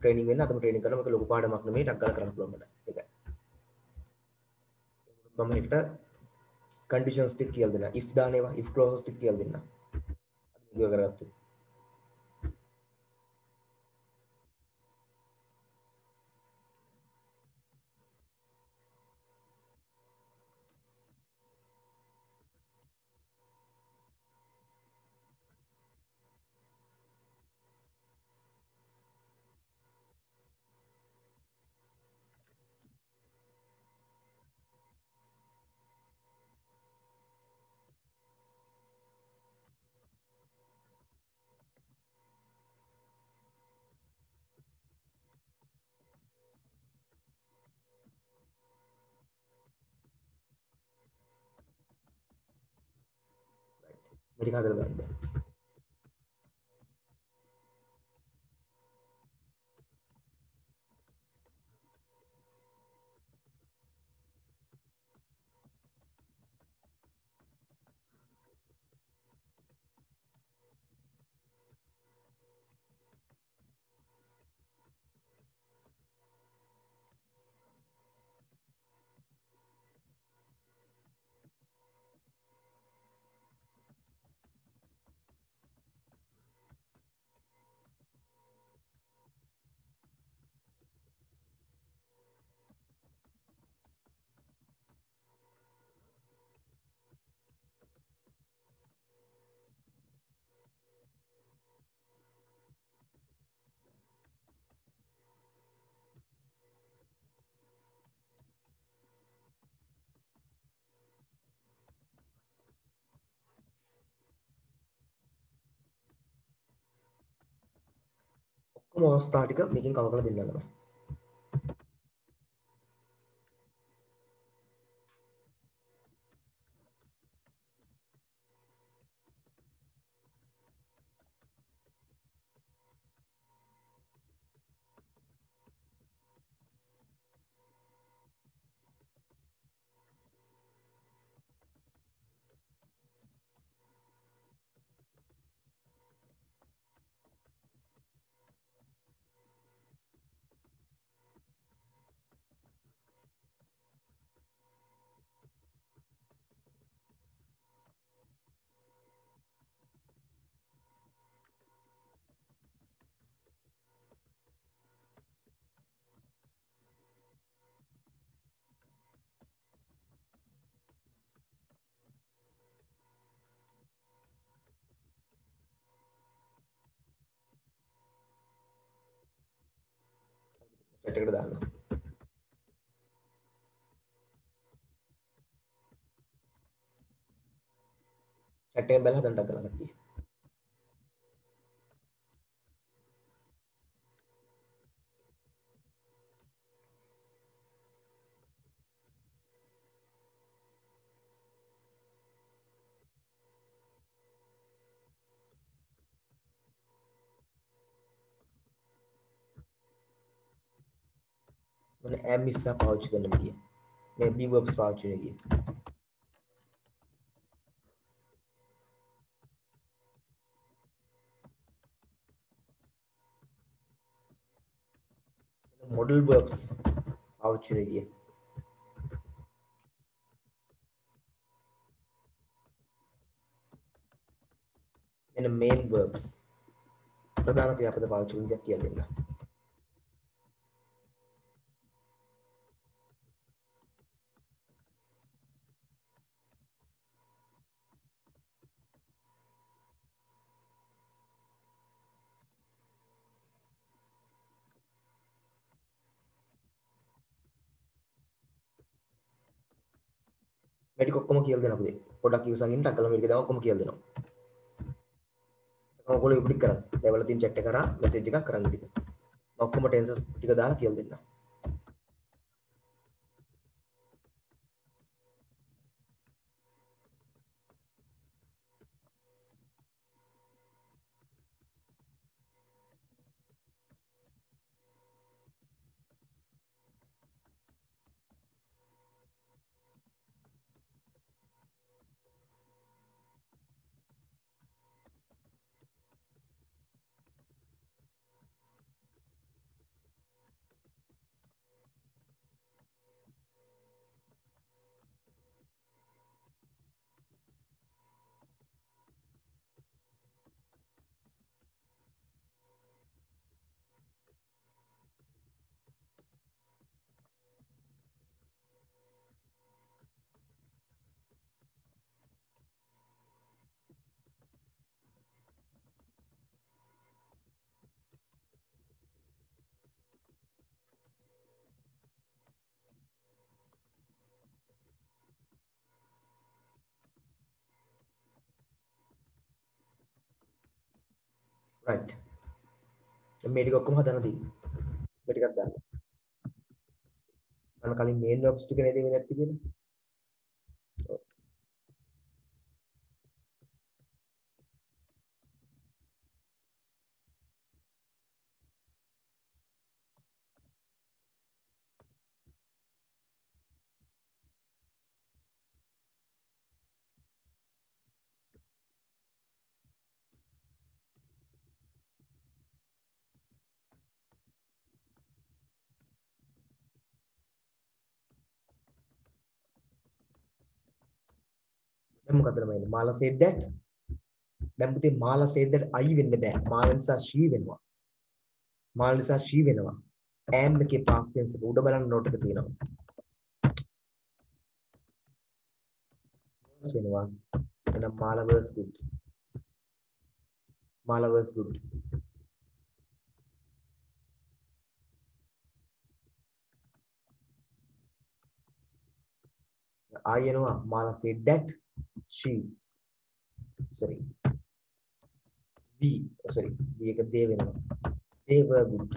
ට්‍රේනින් වෙන්න අදම ට්‍රේනින් කරනවා. මේක ලොකු පාඩමක් නෙමෙයි. ටක් ගාලා කරන්න පුළුවන් මට. ඒකයි. මම එකට කන්ඩිෂන්ස් ටික කියලා දෙන්න. if දාන ඒවා if clauses ටික කියලා දෙන්න. අද මේක කරගත්තු. මේක හදලා බලන්න. ඔක්කොම අවස්ථා ටික මේකෙන් කවර් කරලා දෙන්න තමයි. chat එකට දාන්න. chat එකෙන් බලලා හදන්න කරලා කට්ටිය. මොන am ඉස්සා පාවිච්චි කරන්න විදිය. මේ be verbs පාවිච්චි වෙන විදිය. modal verbs පාවිච්චි වෙන විදිය. මෙන්න main verbs ප්‍රධාන ක්‍රියාපද පාවිච්චි වෙන විදියක් කියලා දෙන්න. මේ ටික ඔක්කොම කියලා දෙන්න පුතේ. පොඩක් ඉවසන් ඉන්න ටක් කරලා මේක දාම ඔක්කොම කියලා දෙනවා. ඔයගොල්ලෝ ඉබ්ලික් කරන්න. ඒවල තියෙන chat එක කරා message එකක් කරන්න ටික. ඔක්කොම tenses ටික දාලා කියලා දෙන්න. right. මේ ටික ඔක්කොම හදන්න තියෙන්නේ. මේ ටිකක් දාන්න. අන්න කලින් main verbs ටික නේද මේ නැති කියලා. දැන් මොකද වෙන්නේ? මාලා said that. දැන් පුතේ මාලා said that I වෙන්න බෑ. මාලා නිසා she වෙනවා. මාලා නිසා she වෙනවා. am එකේ past tense එක උඩ බලන්න note එක තියෙනවා. verse වෙනවා. එහෙනම් මාලා was good. මාලා was good. I එනවා. මාලා said that she sorry we sorry we එක they වෙනවා. they were good.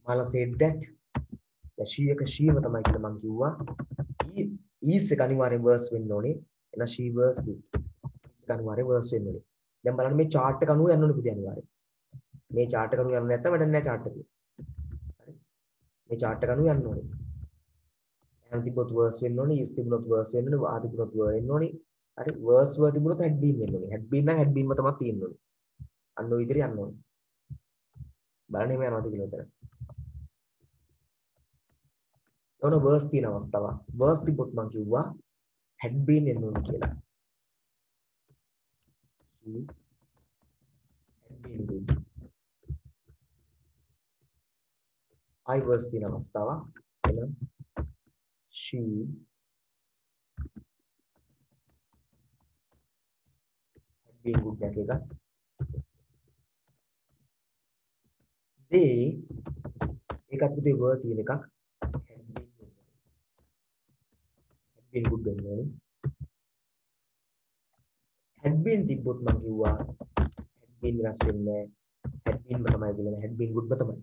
මාලා said that she එක she ව තමයි කියලා මම කිව්වා. is එක අනිවාර්යෙන් verse වෙන්න ඕනේ. එහෙනම් she was good. is එක අනිවාර්යෙන් verse වෙන්න ඕනේ. දැන් බලන්න මේ chart එක අනුව යන්න ඕනේ පුතේ අනිවාර්යෙන්. මේ chart එක අනුව යන්න නැත්නම් වැඩක් නැහැ chart එකේ. හරි. මේ chart එක අනුව යන්න ඕනේ. am තිබ්බොත් verse වෙන්න ඕනේ. is තිබුණොත් verse වෙන්න ඕනේ. are තිබුණොත් verse වෙන්න ඕනේ. හරි. verse වල තිබුණොත් had been වෙන්න ඕනේ. had been නම් had been ම තමයි තියෙන්න ඕනේ. අන්න ඔය විදිහට යන්න ඕනේ. බලන්න එහෙම යනවාද කියලා උතන. ඔන්න verse තියෙන අවස්ථාව. verse තිබ්බොත් මම කිව්වා had been එන්න ඕනේ කියලා. she had been good. I verse තියෙන අවස්ථාව. එහෙනම් she had been good එකක්. they ඒකත් පුතේ word තියෙන එකක්. had been good වෙන්න ඕනේ. had been තිබ්බොත් මම කිව්වා had been වෙනස් වෙන්නේ නැහැ. had been තමයි කියන්නේ had been good තමයි.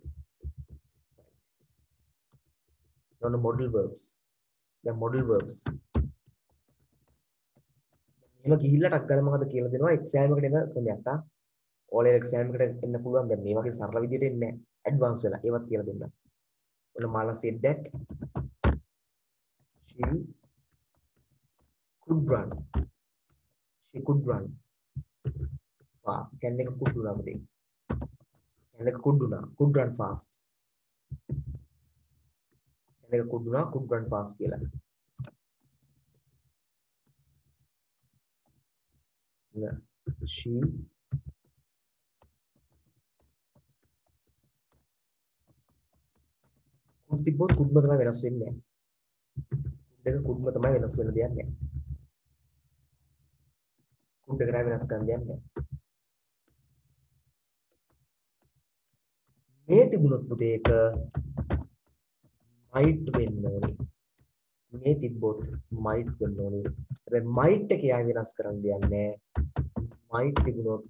on modal verbs. The modal verbs. එහෙම ගිහිල්ලා ටක් ගාලා මොකද කියලා දෙනවා එක්සෑම් එකට එන ක්‍රමයක් තා. ඕල් එක්සෑම් එකට එන්න පුළුවන් දැන් මේ වගේ සරල විදියට එන්නේ නැහැ. ඇඩ්වාන්ස් වෙලා ඒවත් කියලා දෙන්න. ඔන්න මාලා said that she could run. She could run fast. Can එක could දුනා පුතේ. can එක could දුනා. could run fast. can එක could දුනා could run fast කියලා. she could තිබ්බොත් could ම තමයි වෙනස් වෙන්නේ නැහැ. could එක could ම තමයි වෙනස් වෙන්න දෙයක් නැහැ. could එක නෑ වෙනස් කරන්න දෙයක් නැහැ. මේ තිබුණොත් පුතේ එක might වෙන්න ඕනේ. මේ තිබ්බොත් might වෙන්න ඕනේ. හැබැයි might එක යා වෙනස් කරන්න දෙයක් නැහැ. might තිබුණොත්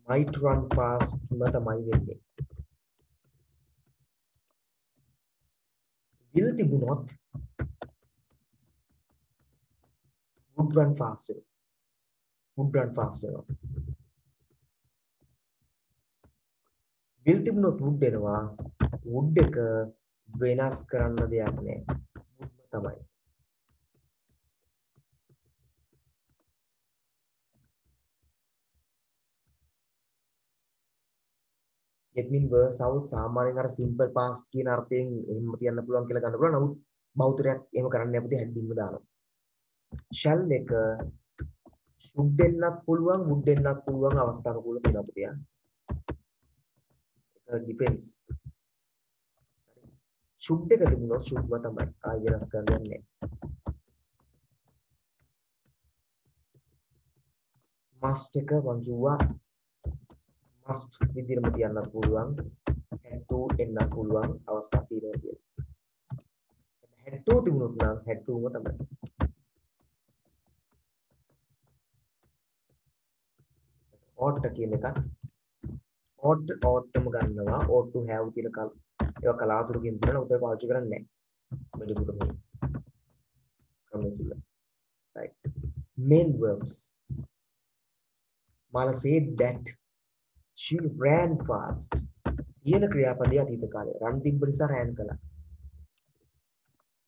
might run fast ම තමයි වෙන්නේ. will තිබුණොත් would run faster. would run faster. will තිබුණොත් would එනවා. would එක වෙනස් කරන්න දෙයක් නැහැ. would තමයි. get mean verse out සාමාන්‍යයෙන් අර simple past කියන අර්ථයෙන් එහෙම තියන්න පුළුවන් කියලා ගන්න පුළුවන්. නමුත් බෞද්ධරයක් එහෙම කරන්න යපුදී had been දානවා. shall එක should එන්නත් පුළුවන් would එන්නත් පුළුවන් අවස්ථානුකූල තියෙනවා පුතේ. ඒක depends. should එක තිබුණොත් should ම තමයි. ආයෙ වෙනස් කරන්න යන්නේ නැහැ. must එක මම කිව්වා must විදිහටම තියන්නත් පුළුවන්. had to එන්නත් පුළුවන් අවස්ථා තියෙනවා කියලා. had to තිබුණොත් නම් had to ම තමයි. ought කියන එකත් ought ම ගන්නවා. ought to have කියන ඒවා කලාතුරකින් තියෙන උතේ පාවිච්චි කරන්නේ නැහැ. මෙඩිකුට මේ ක්‍රමය තුල. right. main verbs. Mala said that she ran fast. කියන ක්‍රියාපදයේ අතීත කාලේ run තිබ්බ නිසා ran කළා.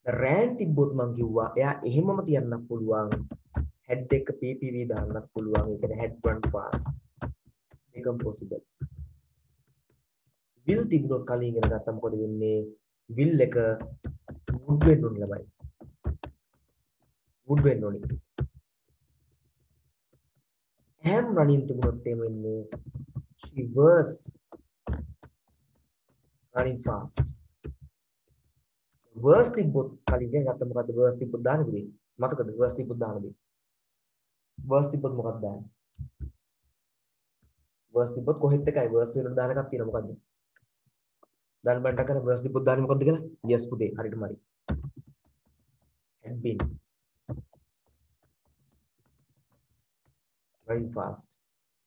ran තිබ්බොත් මම කිව්වා එයා එහෙමම තියන්නත් පුළුවන්. had එක ppv දාන්නත් පුළුවන්. ඒ කියන්නේ had run fast. ඒකම possible. will තිබුණොත් කලින් ඉගෙන ගත්තා මොකද වෙන්නේ? will එක would වෙන්න ඕනේ ළමයි. would වෙන්න ඕනේ. am running තිබුණොත් එහෙම වෙන්නේ she was running fast. was තිබ්බොත් කලින් ඉගෙන ගත්තා මොකද්ද was තිබ්බොත් දාන්නේ පුතේ? මතකද was තිබ්බොත් දාන්නේ? was තිබ්බොත් මොකක්ද දාන්නේ? was තිබ්බොත් කොහෙත් එකයි was වලට දාන එකක් තියෙනවා මොකද්ද? දාන්න බණ්ඩ කරලා was තිබ්බොත් දාන්නේ මොකද්ද කියලා? yes පුතේ හරියටම හරි. had been running fast.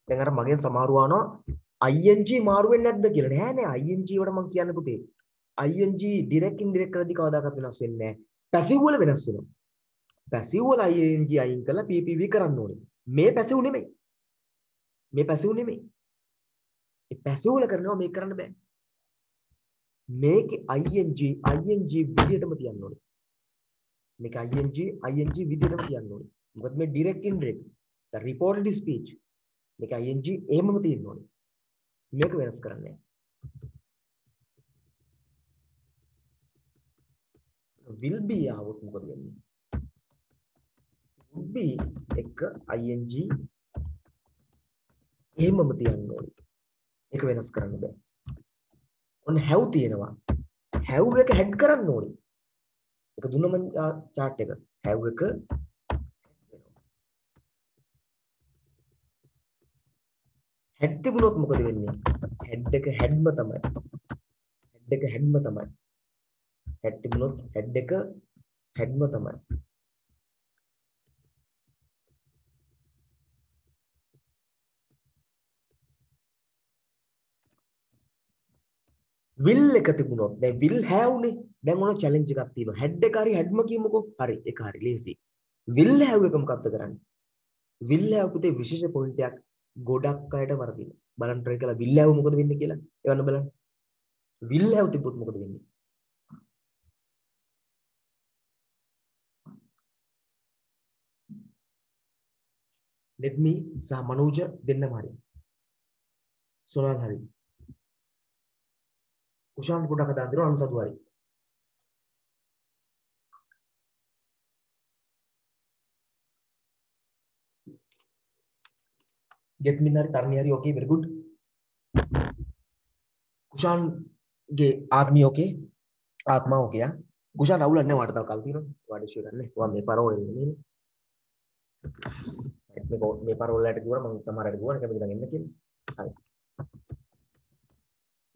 දැන් අර මගෙන් සමහරව ආනවා ing මාරු වෙන්නේ නැද්ද කියලා. නෑ නෑ ing වලට මම කියන්නේ පුතේ. ing direct indirect කරද්දී කවදාකවත් වෙනස් වෙන්නේ නෑ. passive වල වෙනස් වෙනවා. passive වල ing අයින් කරලා ppv කරන්න ඕනේ. මේ passive නෙමෙයි. මේ passive නෙමෙයි. ඒ passive වල කරනවා මේක කරන්න බෑ. මේකේ ing විදියටම තියන්න ඕනේ. මේක ing විදියටම තියන්න ඕනේ. මොකද මේ direct indirect the reported speech මේක ing එහෙමම තියෙන්න ඕනේ. මේක වෙනස් කරන්නේ නැහැ. will be આવොත් මොකද වෙන්නේ? would be එක ing එහෙමම තියන්න ඕනේ. ඒක වෙනස් කරන්න බෑ. ඔන්න have තියෙනවා. have එක head කරන්න ඕනේ. ඒක දුන්නම chart එක. have එක head තිබුණොත් මොකද වෙන්නේ? head එක headම තමයි. head එක headම තමයි. head තිබුණොත් head එක headම තමයි. will එක තිබුණොත් දැන් will have නේ. දැන් ඔන්න challenge එකක් තියෙනවා. head එක හරි headම කියමුකෝ. හරි ඒක හරි ලේසි. will have එක මොකක්ද කරන්නේ? will have පුතේ විශේෂ පොයින්ට් එකක් ගොඩක් අයට වරදිනවා. බලන්න try කරලා will have මොකද වෙන්නේ කියලා. එවන්න බලන්න. will have තිබ්බොත් මොකද වෙන්නේ? let me සහ මනෝජ දෙන්නම හරි. සොනල් හරි. කුෂාන් පොඩක් හදාන්න දෙනවා අන්සතු හරි. get me හරි තරණි හරි okay very good. කුෂාන් ගේ ආත්මී okay. ආත්මා okay යා. කුෂාන් අවුලක් නැහැ වාට තව කල් තියෙනවා. වාඩි ෂුවර් ගන්න. වා මේ පරෝල් එන්නේ නේ. මේ පරෝල් වලට කිව්වම මම සමහර අයට කිව්වනේ කැමති නම් එන්න කියලා. හරි.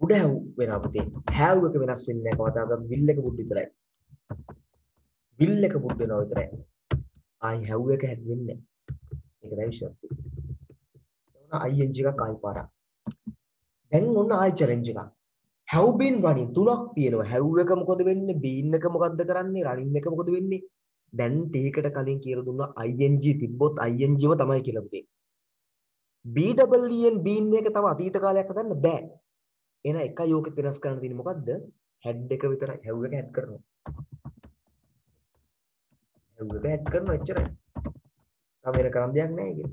would have වෙනවා පුතේ. have එක වෙනස් වෙන්නේ නැහැ කවදාකවත් will එක පුඩ් විතරයි. will එක පුඩ් වෙනවා විතරයි. I have එක හැද වෙන්නේ නැහැ. ඒක තමයි විශ්වාසය. ing එකක් ආයි පාරක්. දැන් ඔන්න ආයි challenge එකක්. have been running තුනක් තියෙනවා. have එක මොකද වෙන්නේ? been එක මොකද්ද කරන්නේ? running එක මොකද වෙන්නේ? දැන් ටීකට කලින් කියලා දුන්නා ing තිබ්බොත් ing ව තමයි කියලා පුතේ. BEEN been එක තව අතීත කාලයක් හදන්න බෑ. එහෙනම් එකයි යෝකෙත් වෙනස් කරන්න තියෙන්නේ මොකද්ද? head එක විතරයි. have එක add කරනවා. have එක add කරනවා එච්චරයි. තව වෙන කරන්න දෙයක් නැහැ ඒක.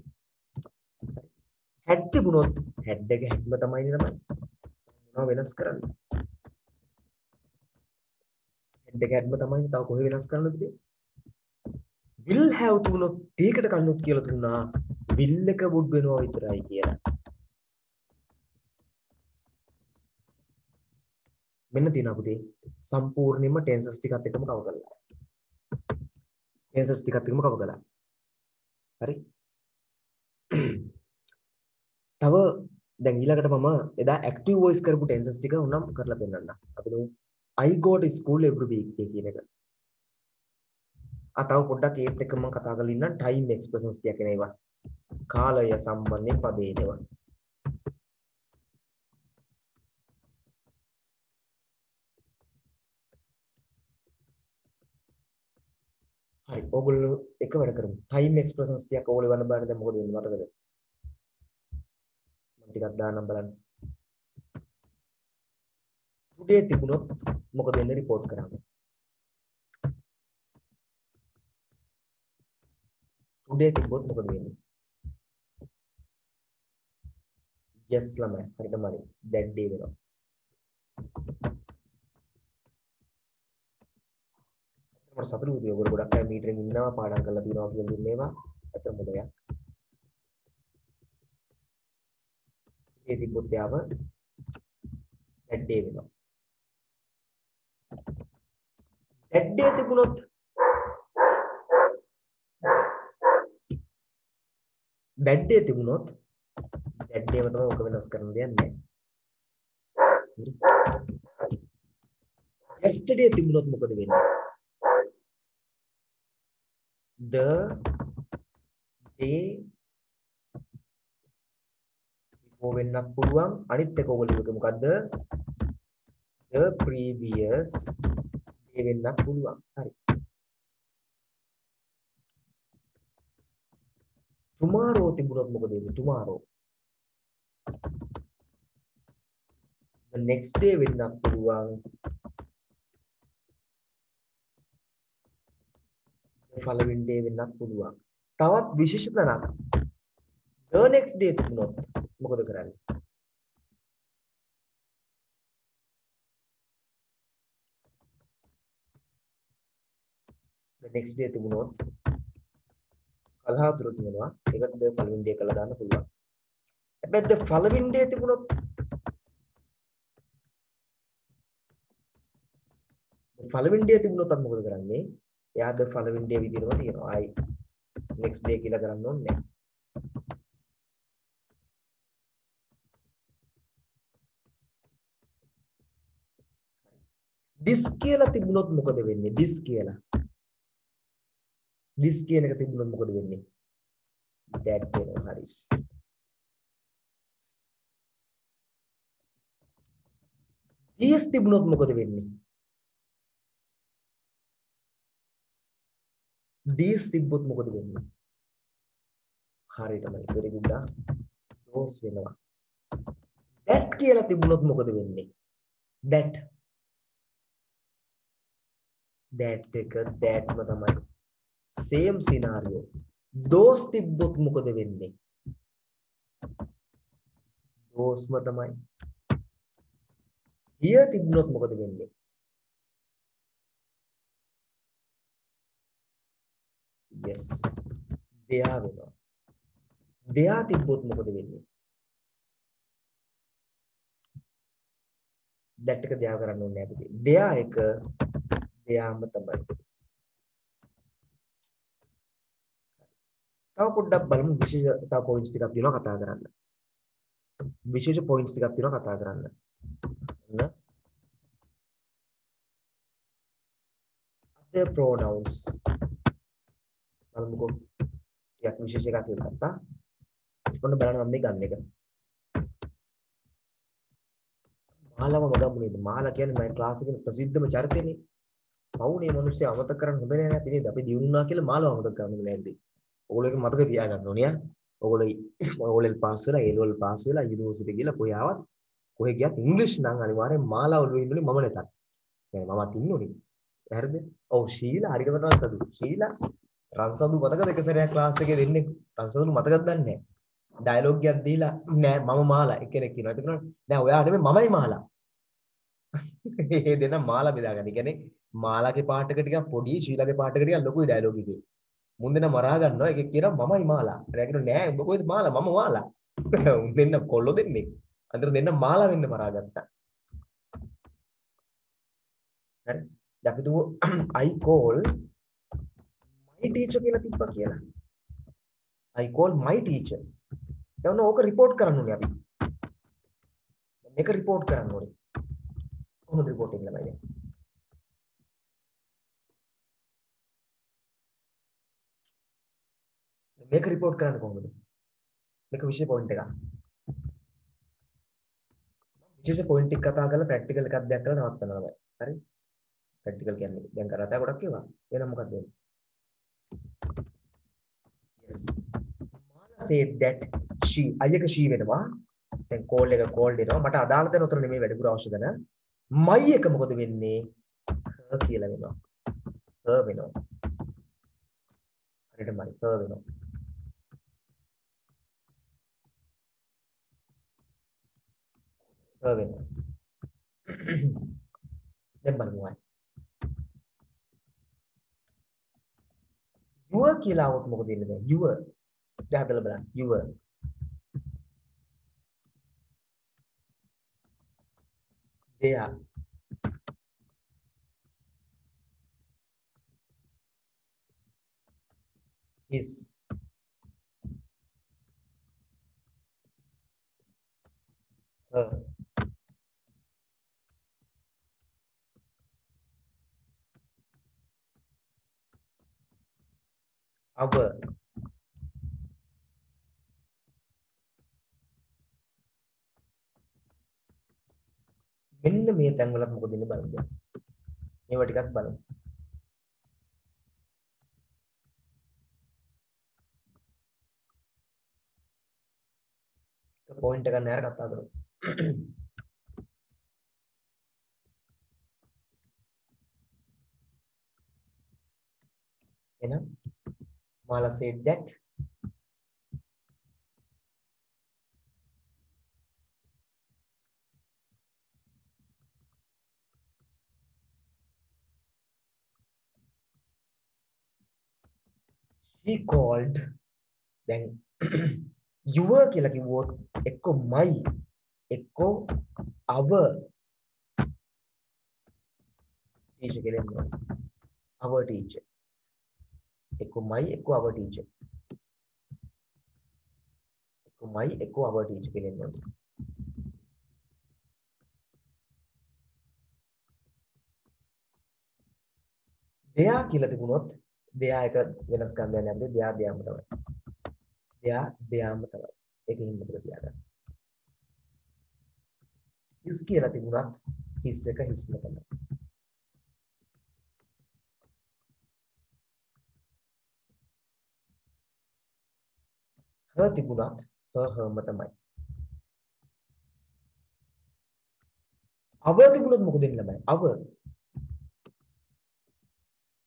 head තිබුණොත් head එක headම තමයි නේ තමයි. මොනව වෙනස් කරන්නේ? head එක headම තමයි. තව කොහේ වෙනස් කරන්නද පුතේ? will have තුනොත් දෙයකට කන්නොත් කියලා දුන්නා will එක would වෙනවා විතරයි කියලා. මෙන්න තියෙනවා පුතේ සම්පූර්ණයෙන්ම tenses ටිකත් එක්කම කව කරලා. tenses ටිකත් එක්කම කව කළා. හරි. තව දැන් ඊළඟට මම එදා active voice කරපු tenses ටික උනම් කරලා පෙන්නන්න. අපි දුමු I go to school every week කියන එක. තව පොඩ්ඩක් ඒත් එක්ක මම කතා කරලා ඉන්නම් time expressions කියන ඒවා. කාලය සම්බන්ධයෙන් පදේ ඒවා. හරි ඕගොල්ලෝ එක වැඩ කරමු. time expressions ටික ඕගොල්ලෝ වන්න බලන්න දැන් මොකද වෙන්නේ මතකද? මම ටිකක් දාන්නම් බලන්න. today තිබුණොත් මොකද වෙන්නේ report කරන්න. today තිබ්බොත් මොකද වෙන්නේ? yes ළමයි හරියටම හරි that day වෙනවා. මට සතුටුයි පුතේ ඔයගොල්ලෝ ගොඩක් අය මීටරෙන් ඉන්නවා පාඩම් කරලා තියෙනවා කියලා දුන්නේ ඒවා. ඇත්තම හොඳ දෙයක්. ඒ තිබ්බොත් යාව that day වෙනවා. that day තිබුණොත් that day තිබුණොත් that day ව තමයි ඔක වෙනස් කරන්න දෙයක් නැහැ. yesterday තිබුණොත් මොකද වෙන්නේ? the day before වෙන්නත් පුළුවන්. අනිත් එක ඔයගොල්ලෝ කිව්වේ මොකද්ද? the previous day වෙන්නත් පුළුවන්. හරි. tomorrow තිබුණොත් මොකද වෙන්නේ? tomorrow the next day වෙන්නත් පුළුවන්. following day වෙන්නත් පුළුවන්. තවත් විශේෂ තැනක් the next day තිබුණොත් මොකද කරන්නේ? the next day තිබුණොත් කලහතුරු තියෙනවා. ඒකට the following day කියලා දාන්න පුළුවන්. හැබැයි the following day තිබුණොත් පළවෙනි ඩේ තිබුණොත් අපි මොකද කරන්නේ? එයාද පළවෙනි ඩේ විදිහටම තියෙනවා. ආයි next day කියලා කරන්න ඕනේ නැහැ. this කියලා තිබුණොත් මොකද වෙන්නේ? this කියලා. this කියන එක තිබුණොත් මොකද වෙන්නේ? that වෙනවා. හරි. this තිබුණොත් මොකද වෙන්නේ? this තිබ්බොත් මොකද වෙන්නේ? හරියටම very good. those වෙනවා. that කියලා තිබුණොත් මොකද වෙන්නේ? that එක thatම තමයි. same scenario. those තිබ්බොත් මොකද වෙන්නේ? thoseම තමයි. here තිබුණොත් මොකද වෙන්නේ? yes. there වෙනවා. there තිබ්බොත් මොකද වෙන්නේ? that එක there කරන්න ඕනේ අපිට. there එක thereම තමයි. තව පොඩ්ඩක් බලමු විශේෂ තව points ටිකක් තියෙනවා කතා කරන්න. විශේෂ points ටිකක් තියෙනවා කතා කරන්න. other pronouns. බලමුකෝ. ටිකක් විශේෂ එකක් ගත්තා. ඔන්න බලන්න මම මේ ගන්න එක. මාලව මගම් නේද? මාලා කියන්නේ මගේ ක්ලාස් එකේ ප්‍රසිද්ධම චරිතයනේ. පවුනේ මිනිස්සු අමතක කරන්න හොඳ නෑ නේද? ඉතින් අපි දිනුනා කියලා මාලව අමතක කරන්න නෑද? ඔයගොල්ලෝ ඒක මතක තියාගන්න ඕනේ ඈ. ඔයගොල්ලෝ පාස් වෙලා A level පාස් වෙලා යුනිවර්සිටි ගිහලා කොහේ ආවත් කොහේ ගියත් ඉංග්‍රීසි නම් අනිවාර්යෙන් මාලාව ඔළුවේ ඉන්නුනේ මම නැතත්. يعني මමත් ඉන්නුනේ. හරිද? ඔව් ශීලා හරියටම රන්සදු. ශීලා රන්සදු මතකද එක සැරයක් ක්ලාස් එකේ දෙන්නේ. රන්සදු මතකද දන්නේ නැහැ. ඩයලොග් එකක් දීලා නෑ මම මාලා එක්කෙනෙක් කියනවා. ඒක නෑ ඔයා නෙමෙයි මමයි මාලා. මේ දෙන මාලා බෙදාගන්න. ඒ කියන්නේ මාලාගේ පාට එක ටිකක් පොඩි ශීලාගේ පාට එක ටිකක් ලොකුයි ඩයලොග් එකේ. මුන් දෙන මරා ගන්නවා. එකෙක් කියනවා මමයි මාලා. එයා කියනවා නෑ උඹ කොහෙද මාලා? මම මාලා. උන් දෙන්න කොල්ලෝ දෙන්නේ. අnder දෙන්න මාලා වෙන්න මරා ගත්තා. හරි. දැන් අපි දුව I call my teacher කියලා තිබ්බා කියලා. I call my teacher. දැන් ඕක report කරන්න ඕනේ අපි. මේක report කරන්න ඕනේ. කොහොමද reporting ළමයි? මේක report කරන්න කොහොමද? මේක විශේෂ point එකක්. විශේෂ point එක කතා කරලා practical එකක් දෙයක් කරලා නවත්තනවා ළමයි. හරි? practical කියන්නේ දැන් කරලා ගොඩක් ඒවා. එහෙනම් මොකක්ද වෙන්නේ? Yes. Mala said that she අයක she වෙනවා. දැන් call එක call දෙනවා. මට අදාළ දෙන උතර නෙමෙයි වැඩිපුර අවශ්‍ය දෙන. my එක මොකද වෙන්නේ? her කියලා වෙනවා. her වෙනවා. හරියට my her වෙනවා. her වෙනවා. දැන් බලමු අය. your කියලා આવොත් මොකද වෙන්නේ දැන්? your දැන් හදලා බලන්න. your there is her our මෙන්න මේ තැන් වලත් මොකද වෙන්නේ බලන්න. මේවා ටිකක් බලමු. පොයින්ට් එක ගන්න යාර කතා කරමු. එහෙනම් Mala said that she called then your කියලා කිව්වොත් එක්ක my එක්ක our ටීචර් කියලා එන්න ඕනේ. our teacher. එක්ක my එක්ක our teacher. එක්ක my එක්ක our teacher කියලා එන්න ඕනේ. දෙයා කියලා තිබුණොත් දෙයා එක වෙනස් ගන්න යන්නේ දෙයා දෙයාම තමයි. දෙයා දෙයාම තමයි. ඒකෙන් මතක තියාගන්න. his කියලා තිබුණත් his එක hisම තමයි. her තිබුණත් her herම තමයි. our තිබුණොත් මොකද වෙන්නේ ළමයි?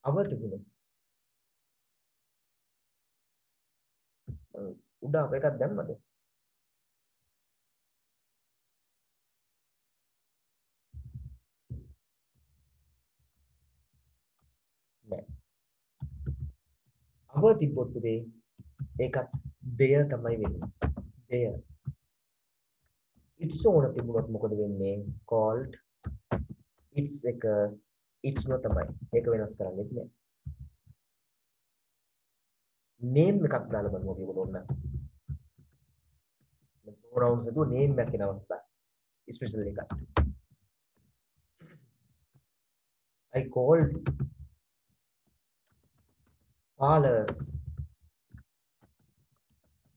our තිබුණොත් උඩ අප එකක් දැම්මද? නෑ. our තිබ්බොත් පුතේ ඒකත් දෙය තමයි වෙන්නේ. දෙය. it's ඕන තිබුණොත් මොකද වෙන්නේ? called it's එක it's ම තමයි. ඒක වෙනස් කරන්නේ නැහැ. name එකක් දාලා බලමු අපි ඔයගොල්ලෝ ඔන්න. pronouns එක name එකක් කියන අවස්ථාව. special එකක්. I called Mala's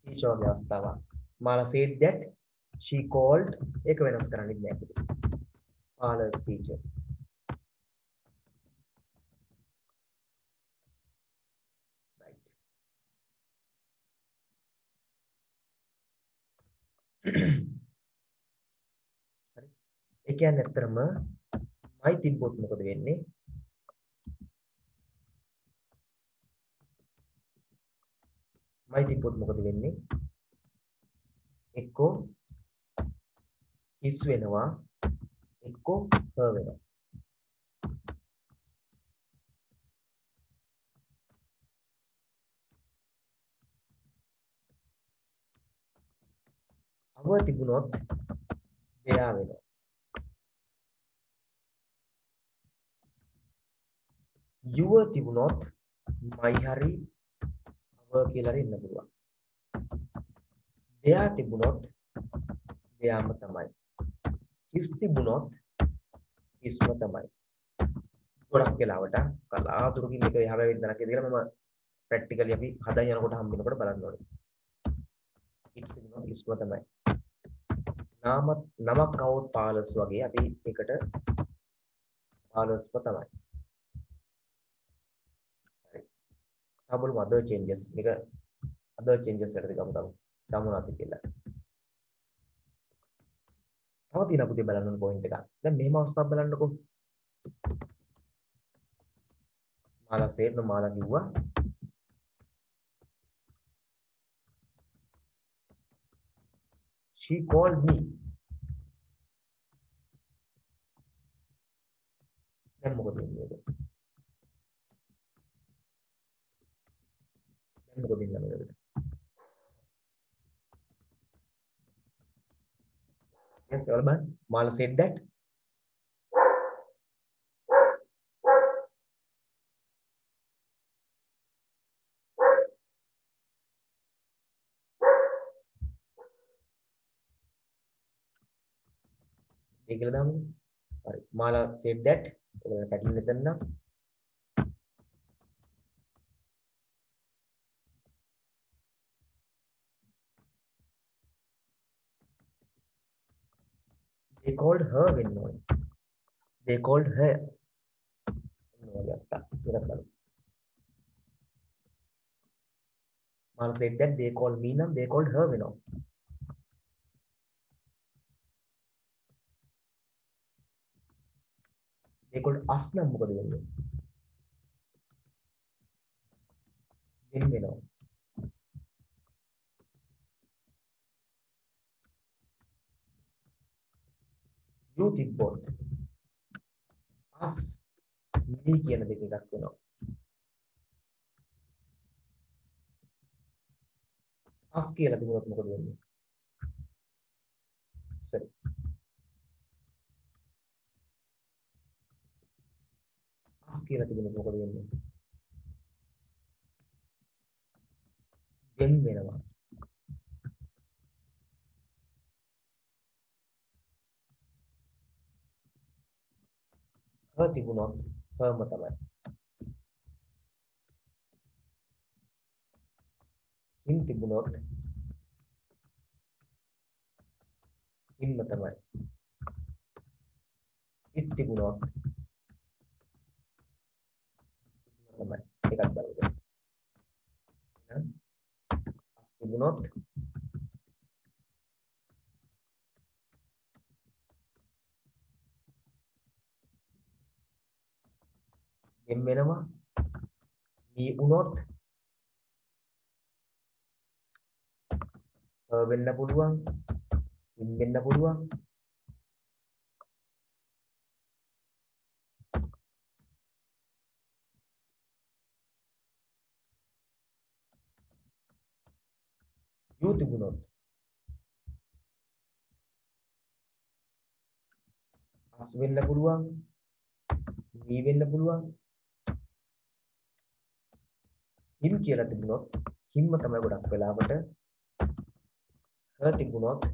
teacher වගේ අවස්ථාවක්. Mala said that she called ඒක වෙනස් කරන්නේ නැහැ. Mala's teacher. Right. හරි. ඒ කියන්නේ ඇත්තටම my තිබ්බොත් මොකද වෙන්නේ? my තිබ්බොත් මොකද වෙන්නේ? එක්කෝ his වෙනවා එක්කෝ her වෙනවා. our තිබුණොත් දෙයා වෙනවා. your තිබුණොත් my හරි our කියලා හරි ඉන්න පුළුවන්. දෙයා තිබුණොත් දෙයාම තමයි. his තිබුණොත් hisම තමයි. ගොඩක් වෙලාවට කලාතුරකින් මේක එහා වෙන්න තරක කියලා මම ප්‍රැක්ටිකලි අපි හදන් යනකොට හම් වෙනකොට බලන්න ඕනේ. it's තිබුණොත් hisම තමයි. නමක් આવොත් පාලස් වගේ අපි එකට පාලස්ම තමයි. හරි. තවබලු other changes. මේක other changes එකකට ගමු තමයි. ගමුනාති කියලා. තව තියෙන පුතේ බලන්න ඕන පොයින්ට් එකක්. දැන් මෙහෙම අවස්ථාවක් බලන්නකෝ. මාලා සේට් මාලා කිව්වා she called me. දැන් මොකද වෙන්නේ? දැන් මොකද වෙන්නේ? Yes, Alban. Mala said that. Mala said that. They called her when no. They called her. No, Mala said that they called me now. They called her when no. They called us now. Then we know. You think both. Us. Me කියන දෙක එකක් වෙනවා. us කියලා තිබුණොත් මොකද වෙන්නේ? sorry. අස් කියලා තිබුණොත් මොකද වෙන්නේ? them වෙනවා. her තිබුණොත් herම තමයි. him තිබුණොත් himම තමයි. it තිබුණොත් තමයි. ඒකත් බලන්න. තිබුණොත් them වෙනවා. me වුණොත් her වෙන්න පුළුවන්. him වෙන්න පුළුවන්. you තිබුණොත් us වෙන්න පුළුවන්. me වෙන්න පුළුවන්. him කියලා තිබුණොත් himම තමයි ගොඩක් වෙලාවට. her තිබුණොත්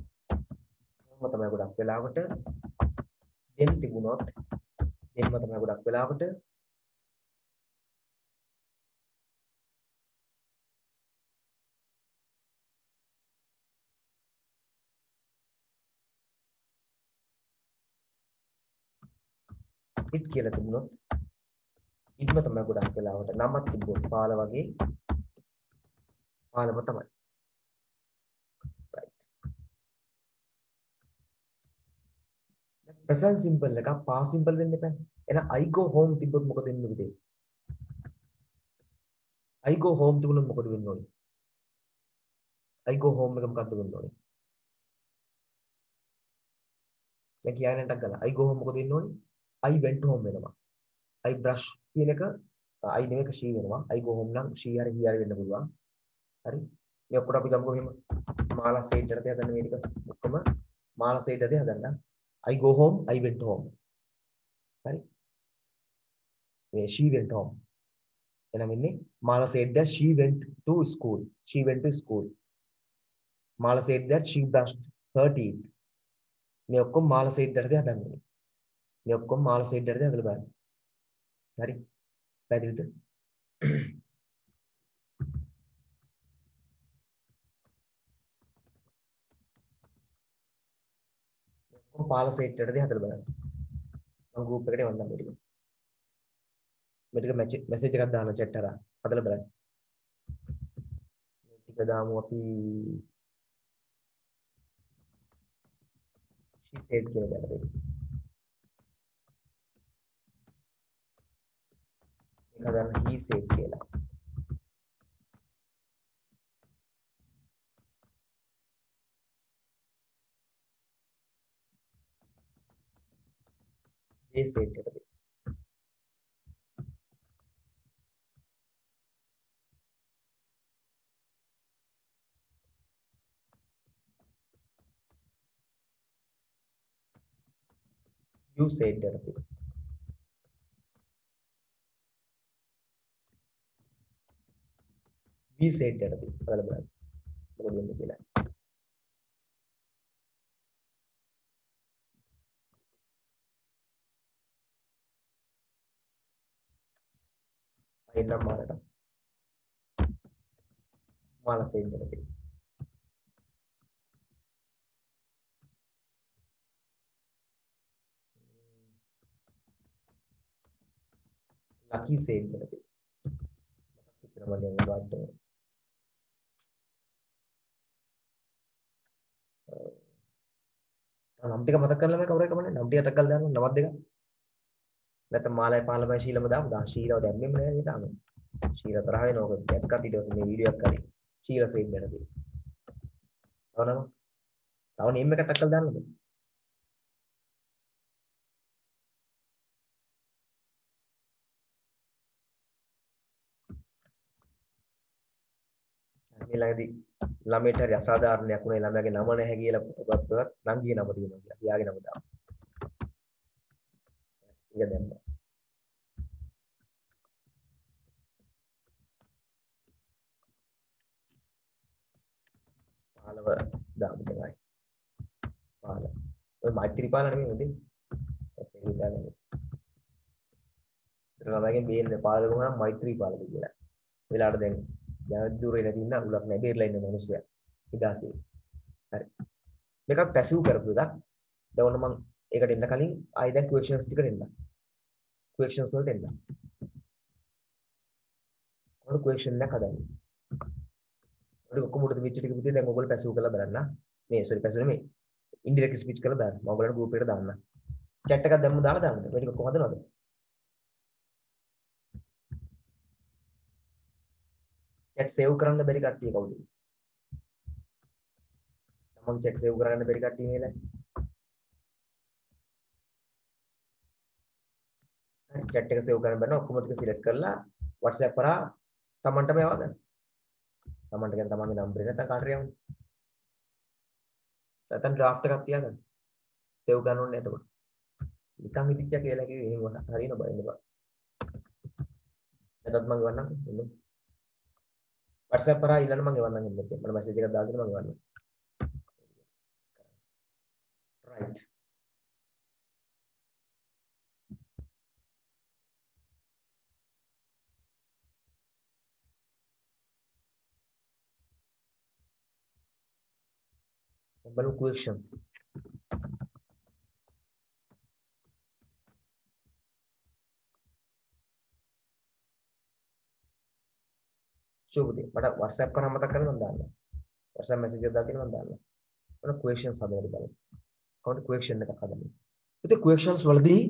herම තමයි ගොඩක් වෙලාවට. them තිබුණොත් themම තමයි ගොඩක් වෙලාවට. it කියලා තිබුණොත් itම තමයි ගොඩක් වෙලාවට. නමක් තිබුණොත් පාල වගේ පාලම තමයි. right. present simple එක past simple වෙන්න එපා. එහෙනම් I go home තිබ්බොත් මොකද වෙන්නේ පුතේ? I go home තිබුණොත් මොකද වෙන්න ඕනේ? I go home එක මොකක්ද වෙන්න ඕනේ? දැන් කියන්නේ නැටක් ගන්න. I go home මොකද වෙන්න ඕනේ? I went home වෙනවා. I brush කියන එක I නෙමෙයි she වෙනවා. I go home නම් she හරි he හරි වෙන්න පුළුවන්. හරි. මේ ඔක්කොට අපි ගමුකෝ මෙහෙම. මාලා සෙයිඩ් එකට හදන්න මේ ටික. ඔක්කොම මාලා සෙයිඩ් එකට හදන්න. I go home, I went home. හරි. මේ she went home. එහෙනම් ඉන්නේ මාලා said that she went to school. She went to school. මාලා said that she brushed her teeth. මේ ඔක්කොම මාලා said එකට හදන්න ඕනේ. මේ ඔක්කොම මාලා said එකට හදලා බලන්න. හරි. පැහැදිලිද? ඔක්කොම මාලා said එකට හදලා බලන්න. මම group එකට එවන්නම් මේ ටික. මේ ටික message එකක් දාන්න chat කරා. හදලා බලන්න. මේ ටික දාමු අපි she said කියලා දාලා දෙන්න. ඒක දාන්න he said කියලා. they said එකට දෙන්න. you said එකට දෙන්න. we said එකට දෙන්න. හදලා බලන්න. මොකද වෙන්නේ කියලා. එන්නම් මාලට. මාලා said එකට දෙන්න. lucky said එකට දෙන්න. විතර මම දැන් වාට නම් ටික මතක් කරලා මේ කවුරු එක කමන්නේ නම් ටික අතක් ගාලා දාන්න නමක් දෙක නැත්නම් මාලයි පාලමයි ශීලම දාමු ශීලව දැම්මෙම නෑ නේද තාම ශීල තරහ වෙනවක දැක්කත් ඊට පස්සේ මේ වීඩියෝ එක කරේ ශීල සේව් වෙලා තියෙනවා තව නේම් එකක් අතක් ගාලා දාන්නද මේ ළඟදී ළමයට හරි අසාධාරණයක් වුණේ ළමයාගේ නම නැහැ කියලා පොතපත්වත් නම් ගියේ නම තියෙනවා කියලා. එයාගේ නම දාමු. ඒක දැම්මා. 15 දාමු තමයි. 15. ඔය මෛත්‍රීපාල නෙමෙයි උදේ. ඒක හිතාගන්න. ඉස්සරහමගෙන් බේන්නේ පාලක මොනවා මෛත්‍රීපාලද කියලා. වෙලාවට දැන් යාවි දුරේ නැතිනම් උලක් නැහැ බේරලා ඉන්න මිනිස්සයා. ඉදාසේ. හරි. මේක පැසිව් කරපු එකක්. දැන් ඔන්න මම ඒකට එන්න කලින් ආයි දැන් ක්වෙස්චන්ස් ටිකට එන්න. ක්වෙස්චන්ස් වලට එන්න. ඔන්න ක්වෙස්චන් එකක් හදන්න. ඔය ඔක්කොම උඩට විච් ටික පුතේ දැන් ඔයගොල්ලෝ පැසිව් කරලා බලන්න. මේ සෝරි පැසිව් නෙමෙයි. ඉන්ඩිරෙක්ට් ස්පීච් කරලා දාන්න. මම ඔයගොල්ලන්ට ගෲප් එකට දාන්න. chat එකක් දැම්ම දාලා දාන්න. මේ ටික කොහොමද හදනවද? chat save කරන්න බැරි කට්ටිය කවුද? මම chat save කරගන්න බැරි කට්ටිය නේද? chat එක save කරන්න බැන්න ඔක්කොම ටික select කරලා WhatsApp කරා තමන්ටම යවා ගන්න. තමන්ට කියන තමන්ගේ නම්බරේ නැත්නම් කාටද යවන්නේ? නැත්නම් draft එකක් තියාගන්න. save ගන්න ඕනේ එතකොට. නිකන් හිටිච්චා කියලා කිව්වේ එහෙම හරියන බයින්න බා. එතකොට මම ගවන්නම් එන්න. WhatsApp කරා ඊළඟ මම ගවන්නම් එන්න. මට message එකක් දාලා දෙන්න මම ගවන්නම්. right. බලමු questions. මට WhatsApp කරා මතක් කරලා මම දාන්නම්. WhatsApp message එකක් දාලා මම දාන්නම්. මොන questions හදන්නද බලන්න. කොහොමද question එකක් හදන්නේ? ඉතින් questions වලදී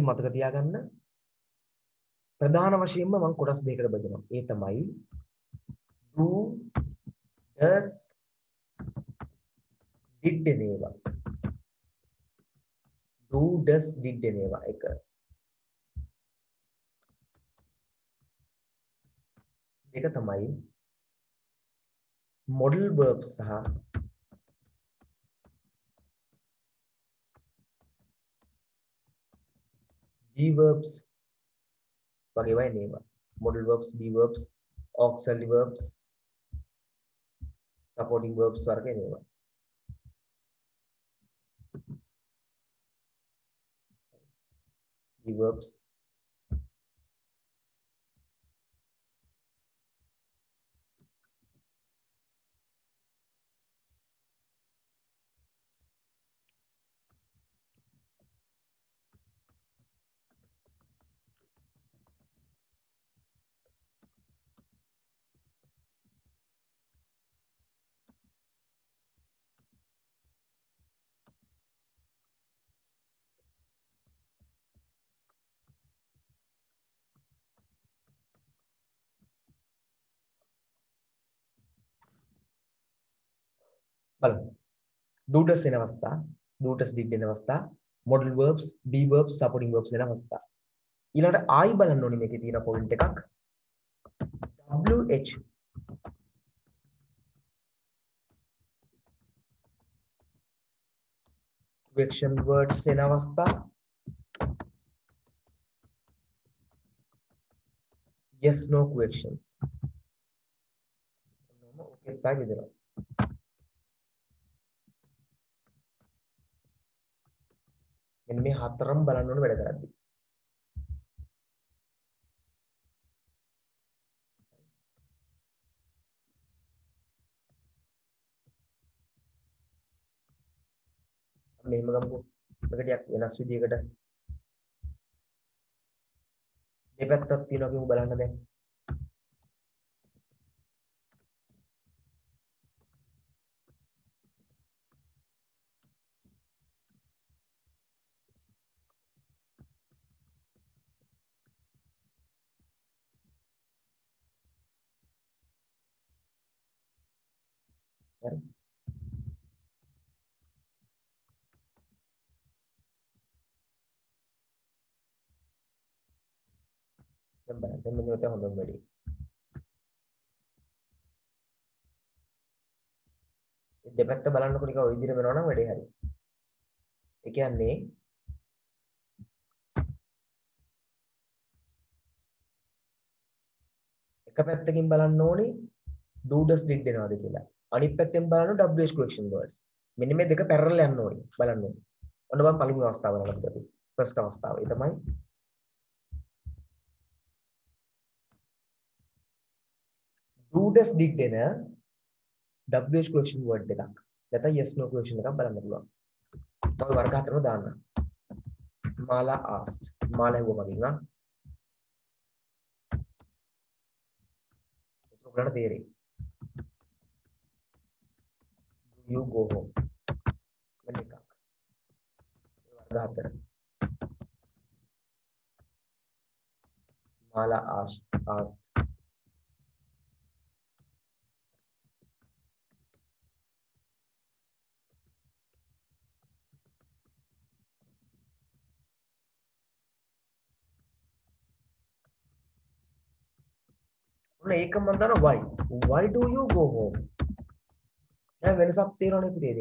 මතක තියාගන්න ප්‍රධාන වශයෙන්ම මම කොටස් දෙකකට බෙදනවා. ඒ තමයි do does did එනේවා. do does did එනේවා එක. දෙක තමයි modal verbs සහ be verbs වගේ වයි නේවා. modal verbs, be verbs, auxiliary verbs, supporting verbs වර්ගේ නේවා. be verbs බලමු. do does එන අවස්ථා, do does did එන අවස්ථා, modal verbs, be verbs, supporting verbs එන අවස්ථා. ඊළඟට ආයි බලන්න ඕනේ මේකේ තියෙන පොයින්ට් එකක්. WH question words එන අවස්ථා, yes no questions. ඕකේ තමයි දෙනවා. මෙන්න මේ හතරම බලන්න ඕනේ වැඩ කරද්දී. මෙහෙම ගමුකෝ. මේක ටිකක් වෙනස් විදියකට දෙපැත්තක් තියෙනවා කියමු බලන්න දැන්. හරි. දැන් බලන්න මෙන්න මේක හොඳම වැඩි. දෙපැත්ත බලන්නකො නිකන් ඔය විදිහට වෙනවා නම් වැඩේ හරි. ඒ කියන්නේ එක පැත්තකින් බලන්න ඕනේ do does did එනවාද කියලා. අනිත් පැත්තෙන් බලන්න WH question words. මෙන්න මේ දෙක parallel යන්න ඕනේ. බලන්න ඕනේ. ඔන්න බලන්න පළවෙනි අවස්ථාව ගන්නකොට අපි. first අවස්ථාව. ඒ තමයි do does did දෙන WH question word එකක්. නැත්නම් yes no question එකක් බලන්න පුළුවන්. තව වර්ග හතරම දාන්න. Mala asked. Mala ඇහුවා මගෙන් ආ. ඒක ඔයාලට තේරෙයි. Do you go home? මෙන්න එකක්. වර්ග හතර. Mala asked. ඒක මම දන්නවා why do you go home දැන් වෙනසක් තියෙනවනේ පුතේ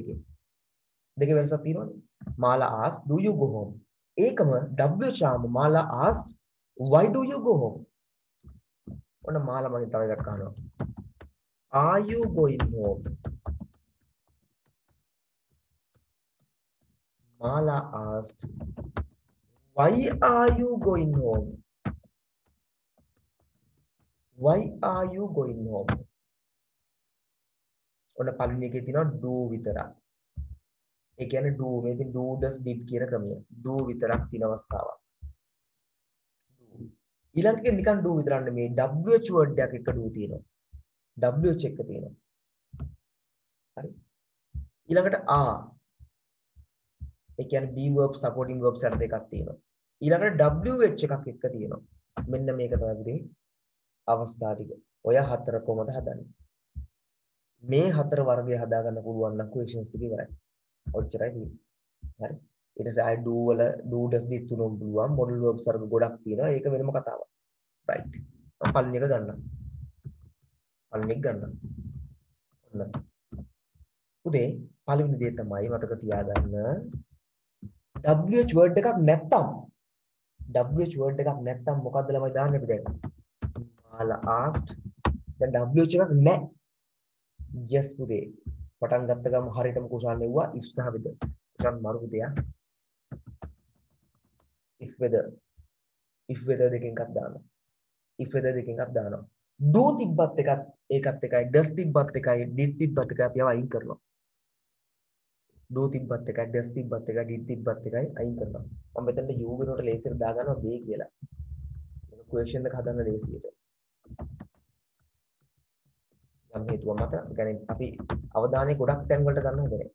දෙකේ වෙනසක් තියෙනවනේ Mala asked do you go home ඒකම W charm Mala asked why do you go home ඔන්න Mala මගෙන් තව එකක් අහනවා are you going home Mala asked why are you going home Why are you going home? ඔන්න පළවෙනි එකේ තියෙනවා do විතරක්. ඒ කියන්නේ do මේකෙන් do does did කියන ක්‍රමය. do විතරක් තියෙන අවස්ථාවක්. ඊළඟ එකේ නිකන් do විතරක් නෙමෙයි WH word එකක් එක්ක do තියෙනවා. WH එක තියෙනවා. හරි. ඊළඟට are. ඒ කියන්නේ be verb supporting verbs අර දෙකක් තියෙනවා. ඊළඟට WH එකක් එක්ක තියෙනවා. මෙන්න මේක තමයි අවස්ථා ටික. ඔය හතර කොහොමද හදන්නේ? මේ හතර වර්ගය හදා ගන්න පුළුවන් නම් questions ටික ඉවරයි. ඔච්චරයි තියෙන්නේ. හරි. ඊට පස්සේ I do වල do does did තුනම පුළුවන්. modal verbs වර්ග ගොඩක් තියෙනවා. ඒක වෙනම කතාවක්. right. මම පළවෙනි එක ගන්නම්. පළවෙනි එක ගන්නම්. ඔන්න. උදේ පළවෙනි දේ තමයි මතක තියාගන්න WH word එකක් නැත්තම් WH word එකක් නැත්තම් මොකද්ද ළමයි දාන්නේ අපි දැන්? Mala asked දැන් WH එකක් නැහැ. yes පුතේ. පටන් ගත්ත ගම හරියටම කුසල් නෙවුවා if සහ whether. කුසල් මරු පුතේ. if whether දෙකෙන් එකක් දානවා. if whether දෙකෙන් එකක් දානවා. do තිබ්බත් එකක් ඒකත් එකයි does තිබ්බත් එකයි did තිබ්බත් එකයි අපි අයින් කරනවා. do තිබ්බත් එකයි does තිබ්බත් එකයි did තිබ්බත් එකයි අයින් කරනවා. මම මෙතනට u වෙනුවට ලේසියට දාගන්නවා be කියලා. මේක question එක හදන්න ලේසියට. යම් හේතුවක් මත يعني අපි අවධානය ගොඩක් තැන් වලට ගන්න හොඳ නැහැ.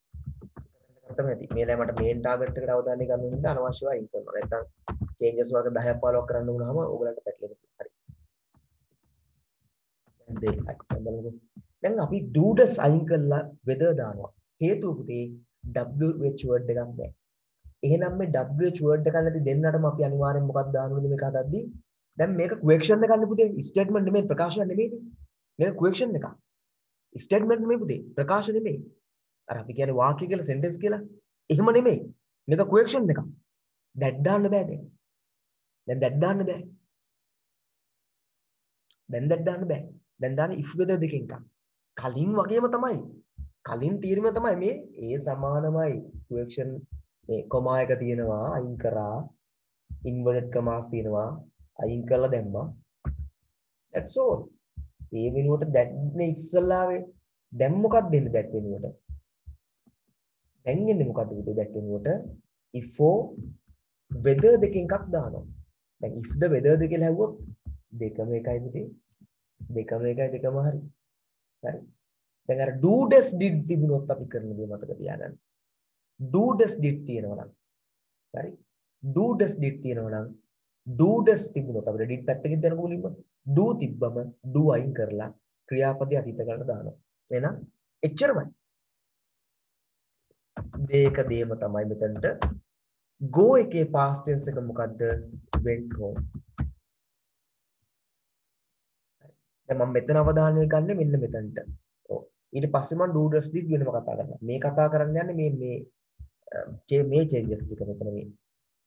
තමයි ඇති. මේ ලෑ මට මේන් ටාගට් එකට අවධානය ගන්න වෙන නිසා අනවශ්‍යව අයින් කරනවා. නැත්නම් චේන්ජස් වර්ග 10ක් 15ක් කරන්න වුණාම ඕගලන්ට පැටලෙනවා. හරි. දැන් අපි do does අයින් කරලා whether දානවා. හේතුව පුතේ WH word එකක් නැහැ. එහෙනම් මේ WH word එක නැති දෙන්නටම අපි අනිවාර්යෙන් මොකක්ද දාන්න ඕනේ මේක හදද්දී? දැන් මේක question එකක් නේ පුතේ. ස්ටේට්මන්ට් නෙමෙයි ප්‍රකාශයක් නෙමෙයි. මේක question එකක්. ස්ටේට්මන්ට් නෙමෙයි පුතේ. ප්‍රකාශ නෙමෙයි. අර අපි කියන්නේ වාක්‍ය කියලා sentence කියලා. එහෙම නෙමෙයි. මේක question එකක්. that දාන්න බෑ දැන්. දැන් that දාන්න බෑ. දැන් that දාන්න බෑ. දැන් දාන්නේ if whether දෙකෙන් එකක්. කලින් වගේම තමයි. කලින් තීරණය තමයි මේ ඒ සමානමයි. question මේ කොමා එක තියෙනවා අයින් කරා. inverted commas තියෙනවා අයින් කරලා දැම්මා. that's all. ඒ වෙනුවට that නේ ඉස්සල්ලාවේ. දැන් මොකක්ද දෙන්නේ that වෙනුවට? දැන් එන්නේ මොකද්ද පුතේ that වෙනුවට? if for whether දෙකෙන් එකක් දානවා. දැන් if the weather දෙක කියලා හැවුවොත් දෙකම එකයි පුතේ. දෙකම එකයි දෙකම හරි. හරි. දැන් අර do does did තිබුණොත් අපි කරන දේ මතක තියාගන්න. do does did තියෙනවා නම් හරි. do does did තියෙනවා නම් do does තිබුණොත් අපිට did පැත්තකින් දෙන මුලින්ම do තිබ්බම do අයින් කරලා ක්‍රියාපදයේ අතීත කරලා දානවා. එහෙනම් එච්චරමයි. මේක දෙයම තමයි මෙතනට go එකේ past tense එක මොකද්ද? went home. දැන් මම මෙතන අවධානය ගන්නේ මෙන්න මෙතනට. ඔව්. ඊට පස්සේ මම do does did වෙනම කතා කරනවා. මේ කතා කරන්න යන්නේ මේ changes ටික මෙතන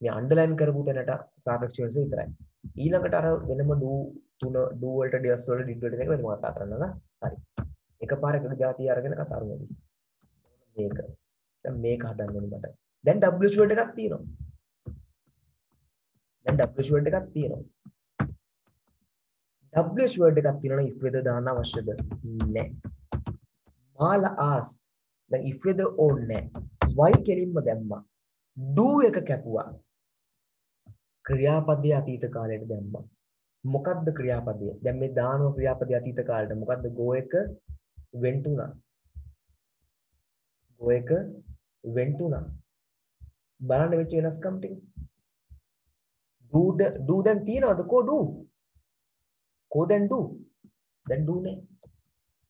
මේ underline කරපු තැනට සාපේක්ෂ වෙනස විතරයි. ඊළඟට අර වෙනම do තුන do වලට does වලට did වලට දෙක වෙනම කතා කරනවා. හරි. එකපාරකට જાතිය අරගෙන කතා කරනවා. මේක. දැන් මේක හදන්න ඕනේ මට. දැන් WH word එකක් තියෙනවා. දැන් WH word එකක් තියෙනවා. WH word එකක් තියෙනවා if whether දාන්න අවශ්‍යද? නැහැ. මාලා asked දැන් if whether ඕනේ නැහැ. why කෙලින්ම දැම්මා. do එක කැපුවා. ක්‍රියාපදයේ අතීත කාලයට දැම්මා. මොකද්ද ක්‍රියාපදය? දැන් මේ දානවා ක්‍රියාපදයේ අතීත කාලයට. මොකද්ද go එක went උනා. go එක went උනා. බලන්න වෙච්ච වෙනස්කම් ටික. do දැන් තියනවද ko do? ko දැන් do. දැන් do නේ.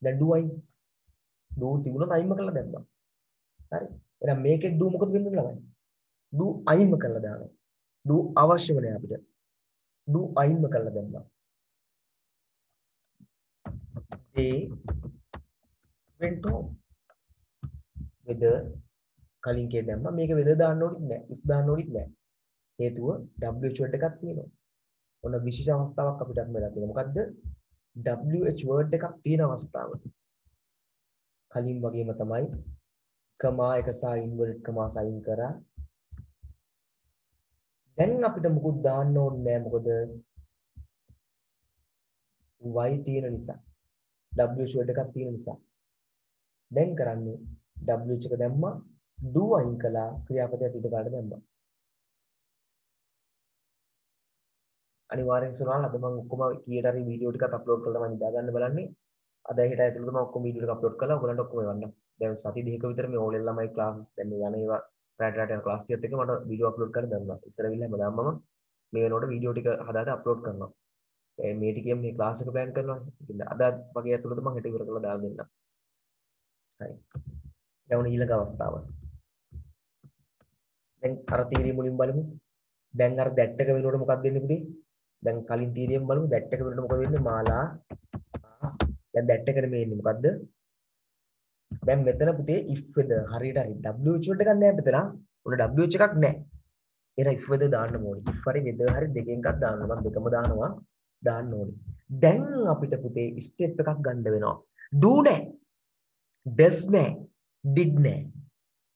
දැන් do අයින්. do තිබුණා අයින්ම කරලා දැම්මා. හරි. එහෙනම් මේකේ do මොකද වෙන්නේ ළමයි? do අයින්ම කරලා දානවා. do අවශ්‍යම නෑ අපිට. do අයින්ම කරලා දැම්මා. they went home. weather කලින් කේ දැම්මා. මේක weather දාන්න ඕනෙත් නෑ. if දාන්න ඕනෙත් නෑ. හේතුව WH word එකක් තියෙනවා. ඔන්න විශේෂ අවස්ථාවක් අපිට මෙලා තියෙනවා. මොකද්ද? WH word එකක් තියෙන අවස්ථාව. කලින් වගේම තමයි කමා එක සහ ඉන්වර්ට් කමා සයින් කරා. දැන් අපිට මුකුත් දාන්න ඕනේ නැහැ. මොකද y තියෙන නිසා. WH word එකක් තියෙන නිසා. දැන් කරන්නේ WH එක දැම්මා do අයින් කළා ක්‍රියාපදයක් ඊට කාට දැම්මා. අනිවාර්යෙන් සුණාල් අද මම ඔක්කොම කීයට හරි වීඩියෝ ටිකක් අප්ලෝඩ් කරලා මම ඉඳා ගන්න බලන්නේ. අද හෙට ඇතුළත මම ඔක්කොම වීඩියෝ ටික අප්ලෝඩ් කරලා ඔයගලන්ට ඔක්කොම එවන්නම්. දැන් සති දෙකක විතර මේ ඕලෙල් ළමයි ක්ලාසස් දැන් මේ යන ඒවා රට යන ක්ලාස් ටිකත් එක්ක මට වීඩියෝ අප්ලෝඩ් කරන්න දැම්මා. ඉස්සර විල්ලා හැමදාම මම මේ වෙනකොට වීඩියෝ ටික හදාලා අප්ලෝඩ් කරනවා. මේ ටිකෙන් මේ ක්ලාස් එක ප්ලෑන් කරනවා. ඉතින් අද වගේ ඇතුළත මම හෙට ඉවර කරලා දාලා දෙන්නම්. හරි. දැන් ඊළඟ අවස්ථාව. දැන් අර තීරිය මුලින් බලමු. දැන් අර that එක වෙනකොට මොකක්ද වෙන්නේ පුතේ? දැන් කලින් තීරියෙන් බලමු that එක වෙනකොට මොකද වෙන්නේ? මාලා ask. දැන් that එකට මේ එන්නේ මොකද්ද? දැන් මෙතන පුතේ if whether හරියට හරි WH word එකක් නැහැ මෙතන. උන WH එකක් නැහැ. එහෙනම් if whether දාන්න ඕනේ. if හරි whether හරි දෙකෙන් එකක් දාන්න. මම දෙකම දාන්න ඕනේ. දැන් අපිට පුතේ ස්ටෙප් එකක් ගන්න වෙනවා. do නැහැ. does නැහැ. did නැහැ.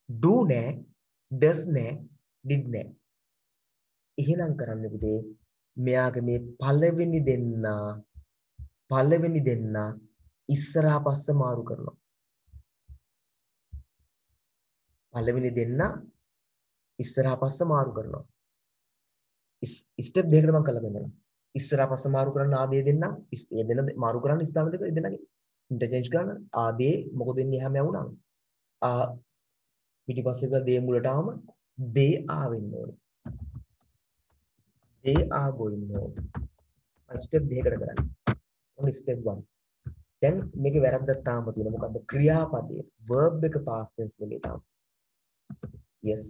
do නැහැ. does නැහැ. did නැහැ. එහෙනම් කරන්න පුතේ මෙයාගේ මේ පළවෙනි දෙන්න ඉස්සරහා පස්ස මාරු කරනවා. පළවෙනි දෙන්න ඉස්සරහා පස්ස මාරු කරනවා. ස්ටෙප් දෙකකට මම කළා මෙන්න. ඉස්සරහා පස්ස මාරු කරන්න ආදී දෙන්න ඒ දෙන්න මාරු කරන්න ස්ථාන දෙක දෙන්නගේ ඉන්ටර්චේන්ජ් කරන්න ආදී මොකද වෙන්නේ එහාම යවුණා. පිටිපස්සේක දේ මුලට ආවම they are වෙන්න ඕනේ. they are going home. Step දෙකකට කරන්නේ. ඔන්න ස්ටෙප් 1. දැන් මේකේ වැරද්දක් තාම තියෙනවා. මොකද්ද? ක්‍රියාපදයේ verb එක past tense නෙමෙයි තාම. yes.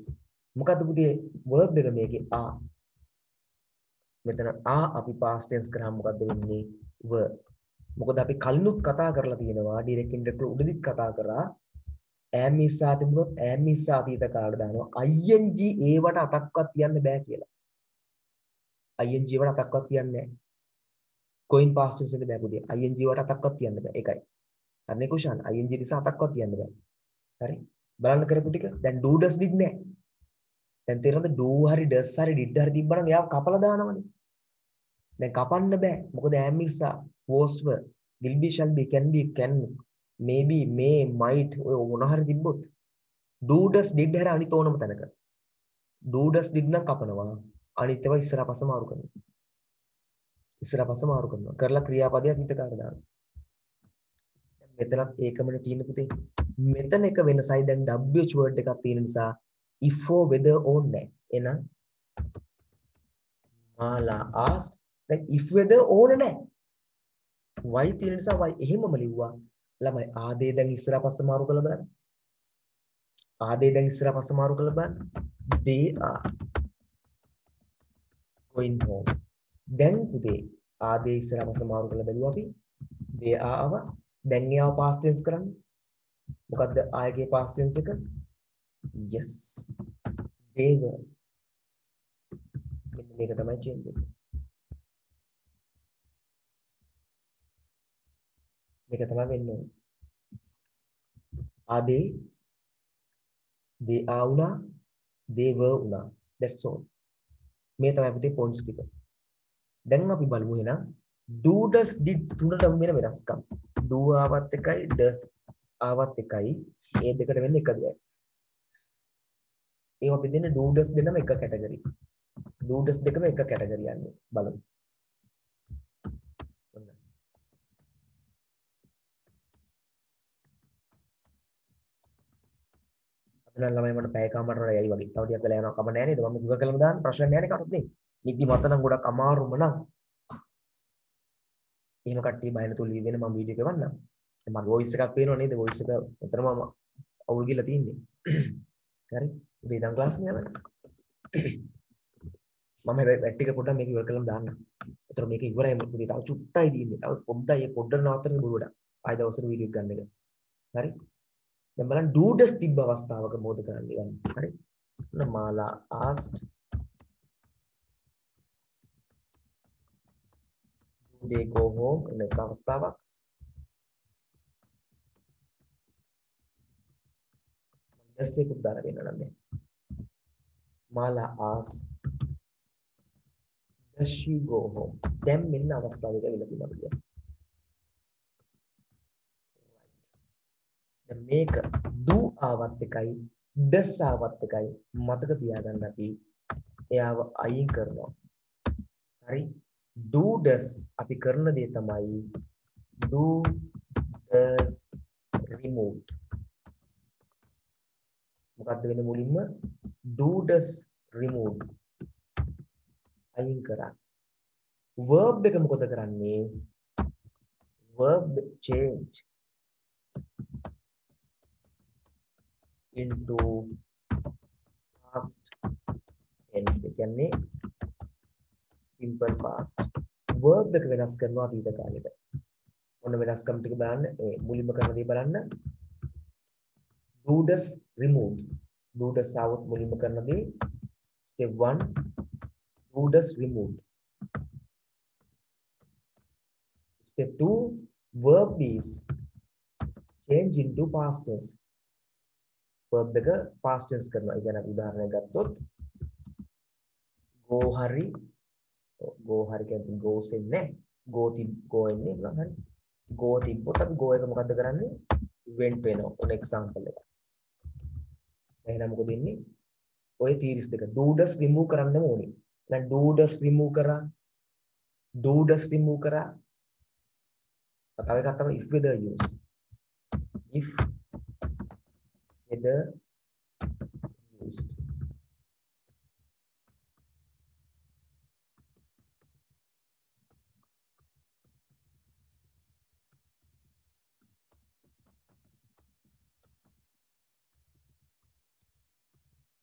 මොකද්ද පුතේ verb එක මේකේ are. මෙතන are අපි past tense කරාම මොකද්ද වෙන්නේ? were. මොකද අපි කලිනුත් කතා කරලා තියෙනවා direct indirect උඩදිත් කතා කරා am is ආ තිබුණොත් am is අතීත කාලේ දානවා ing ඒවට අතක්වත් තියන්න බෑ කියලා. ing වලට අතක්වත් තියන්නේ නැහැ. going past tense වල බෑ පුතේ. ing වලට අතක්වත් තියන්න බෑ. ඒකයි. හරිනේ කුෂාන් ing නිසා අතක්වත් තියන්න බෑ. හරි. බලන්න කරපු ටික. දැන් do does did නෑ. දැන් තේරෙනවද do හරි does හරි did හරි තිබ්බනම් එයාව කපලා දානවනේ. දැන් කපන්න බෑ. මොකද am is was were will be shall be can maybe may might ඔය මොන හරි තිබ්බොත් do does did හරි අනිත් ඕනම තැනක do does did නම් කපනවා. අනිත් ඒවා ඉස්සරහ පස්ස මාරු කරනවා. ඉස්සරහ පස්ස මාරු කරනවා. කරලා ක්‍රියාපදයක් හිත කාට දානවා. මෙතනත් ඒකමනේ තියෙන පුතේ. මෙතන එක වෙනසයි දැන් WH word එකක් තියෙන නිසා if or whether ඕනේ නැහැ. එහෙනම් මාලා asked දැන් if whether ඕනේ නැහැ. why තියෙන නිසා why එහෙමම ලිව්වා. ළමයි ආදී දැන් ඉස්සරහ පස්ස මාරු කරලා බලන්න. ආදී දැන් ඉස්සරහ පස්ස මාරු කරලා බලන්න. they are going home. දැන් පුතේ ආදී ඉස්සරහ පස්ස මාරු කරලා බැලුවා අපි. they are ආව. දැන් එයාව past tense කරන්නේ. මොකද්ද ආයගේ past tense එක? yes. they were. මෙන්න මේක තමයි change එක. මේක තමයි වෙන්නේ. are they are වුණා, they were වුණා. That's all. මේ තමයි පුතේ points ටික. දැන් අපි බලමු එහෙනම් do does did තුනටම වෙන වෙනස්කම්. do ආවත් එකයි does ආවත් එකයි. ඒ දෙකට වෙන්නේ එක දෙයයි. ඒවා බෙදෙන්නේ do does දෙන්නම එක කැටගරි. do does දෙකම එක කැටගරි යන්නේ. බලමු. අද ළමයි මට පැය කමාරට යයි වගේ. තව ටිකක් වෙලා යනවා කම නැහැ නේද? මම ඉවර කළම දාන්න ප්‍රශ්න නැහැ නේ කාටවත් නේ. නිදි මත නම් ගොඩක් අමාරුම නම්. එහෙම කට්ටිය බය නැතුව ලීව් වෙන මම වීඩියෝ එක ගන්නම්. මම වොයිස් එකක් පේනව නේද? වොයිස් එක උතරම අවුල් ගිහලා තින්නේ. හරි. උදේ ඉඳන් ක්ලාස් නේ යන්නේ. මම හැබැයි වැට් ටික පොඩ්ඩක් මේක ඉවර කළම දාන්න. උතර මේක ඉවරයි මොකද තව චුට්ටයි දින්නේ. තව පොඩ්ඩයි පොඩ්ඩක් නවත්තන්න බොරුවට. ආයෙ දවසට වීඩියෝ එක ගන්න එක. හරි. දැන් බලන්න do does තිබ්බ අවස්ථාවක මොකද කරන්නේ ගන්න. හරි. මාලා asked do they go home එන එක අවස්ථාවක්. does එක උදාහරණ දෙන්න නම් මේ. මාලා asked does she go home. දැන් මෙන්න අවස්ථාවක වෙලා තියෙනවා කියන්නේ. දැන් මේක do ආවත් එකයි does ආවත් එකයි මතක තියාගන්න අපි එයාව අයින් කරනවා. හරි. do does අපි කරන දේ තමයි do does removed. මොකද්ද වෙන්නේ මුලින්ම do does removed අයින් කරා. verb එක මොකද කරන්නේ? verb change into past tense. ඒ කියන්නේ simple past. verb එක වෙනස් කරනවා අතීත කාලෙට. ඔන්න වෙනස්කම් ටික බලන්න. ඒ මුලින්ම කරන දේ බලන්න. do does removed. do does આવුත් මුලින්ම කරන දේ step 1 do does removed. step 2 verb is change into past tense. verb එක past tense කරනවා. ඒ කියන්නේ උදාහරණයක් ගත්තොත් go hari කියන්නේ goes එන්නේ go එන්නේ නේද? හරි. go තිබ්බොත් අපි go එක මොකද්ද කරන්නේ? went වෙනවා. ඔන්න example එක. එහෙනම් මොකද වෙන්නේ? ඔය theories දෙක do does remove කරන්නම ඕනේ. දැන් do does remove කරා තව එකක් තමයි if whether use. if whether used.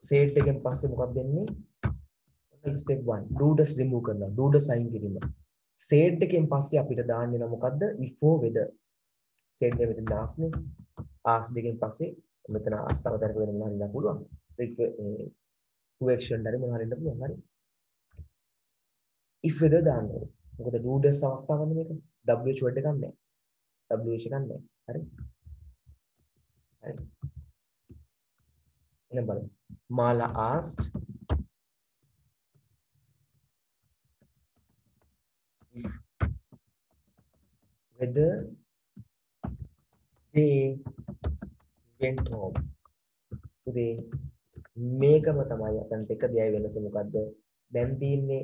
set එකෙන් පස්සේ මොකක්ද වෙන්නේ? step 1 do does remove කරනවා. do does අයින් කිරීම. set එකෙන් පස්සේ අපිට දාන්න වෙන මොකද්ද? if or whether. set එක මෙතන දාස්නේ. ask දෙකෙන් පස්සේ මෙතන අස්තරතරක වෙන මොනවා හරි දාන්න පුළුවන්. question හරි මොනවා හරි දාන්න පුළුවන්. හරි. if whether දාන්න ඕනේ. මොකද do does අවස්ථාවක් මේක. wh word එකක් නැහැ. wh එකක් නැහැ. හරි. හරි. එහෙනම් බලන්න. Mala asked whether they went home. උදේ මේකම තමයි අතන්ට එක දෙයයි වෙනස මොකද්ද? දැන් තියෙන්නේ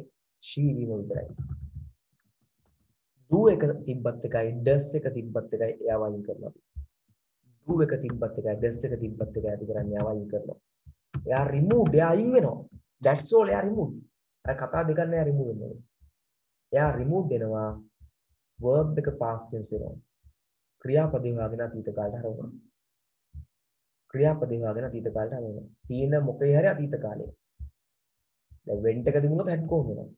she වීම විතරයි. do එක තිබ්බත් එකයි does එක තිබ්බත් එකයි එයා වයින් කරනවා. do එක තිබ්බත් එකයි does එක තිබ්බත් එකයි අපි කරන්නේ එයා වයින් කරනවා. එයා removed එයා අයින් වෙනවා. that's all එයා removed. අර කතා දෙකක් නෑ එයා remove වෙනවා. එයා removed වෙනවා. verb එක past tense වෙනවා. ක්‍රියාපදේ වගේ අතීත කාලයට හරවනවා. ක්‍රියාපදේ වගේ අතීත කාලයට හරවනවා. තියෙන මොකේ හරි අතීත කාලේ. දැන් went එක දිනුනොත් had gone වෙනවා.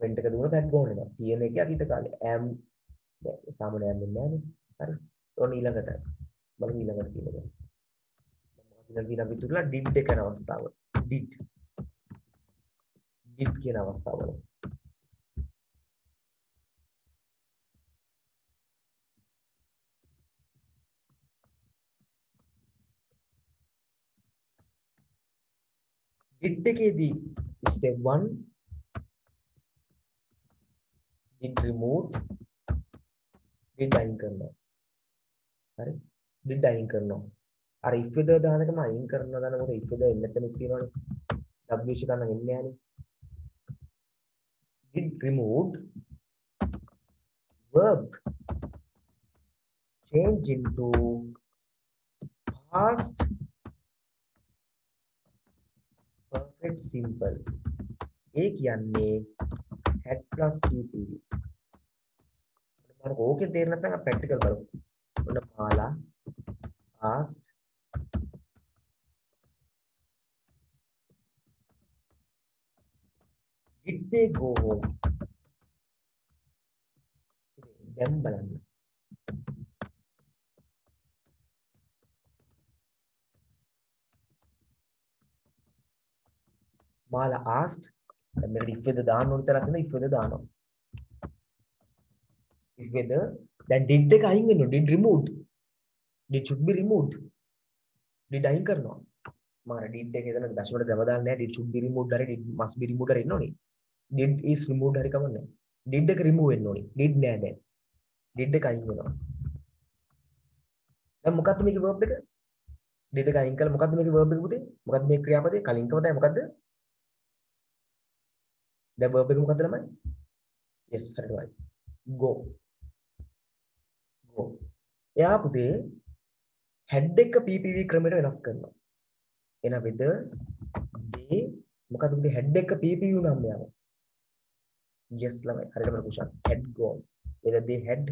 went එක දිනුනොත් had gone වෙනවා. තියෙන එකේ අතීත කාලේ. am දැන් සාමාන්‍ය am වෙන්නේ නෑනේ. හරි. ඔන්න ඊළඟට බලමු ඊළඟට තියෙනවා. ඊළඟ අපි තුරලා did එක කරන අවස්ථාව. did කියන අවස්ථාව වල did එකේදී step 1 did remove did අයින් කරනවා. හරි did අයින් කරනවා. අර if with දානකම අයින් කරනවා දාන මොකද if with එන්නතෙනුත් තියෙනවනේ. WH ගන්න එන්නේ නැහනේ. did removed verb change into past perfect simple. ඒ කියන්නේ had plus ppv. මම ඕකේ තේරෙන්නේ නැත්නම් අපි ප්‍රැක්ටිකල් බලමු. ඔන්න මාලා asked did they go home? දැන් බලන්න. මාලා asked දැන් මෙතන if with දාන්න ඕන තරක් නෙවෙයි if with දානවා. if with දැන් did එක අයින් වෙනවා. did removed. did should be removed. did අයින් කරනවා. මාර did එක එතන දශමයට දම දාන්න නැහැ. did should be removed හරි did must be removed හරි ඉන්නෝනේ. did is removed හරි කමන්නේ. did එක remove වෙන්න ඕනේ. did නෑ දැන්. did එක අයින් වෙනවා. දැන් මොකක්ද මේකේ verb එක? did එක අයින් කළා මොකක්ද මේකේ verb එක පුතේ? මොකක්ද මේ ක්‍රියාපදේ? කලින් කවදායි මොකක්ද? දැන් verb එක මොකක්ද ළමයි? yes හරියටමයි. go. go. එයා පුතේ head එක ppv ක්‍රමයට වෙනස් කරනවා. එහෙනම් with they මොකද පුතේ head එක ppv නම් යාම. yes ළමයි හරියටම cushion had gone. whether they had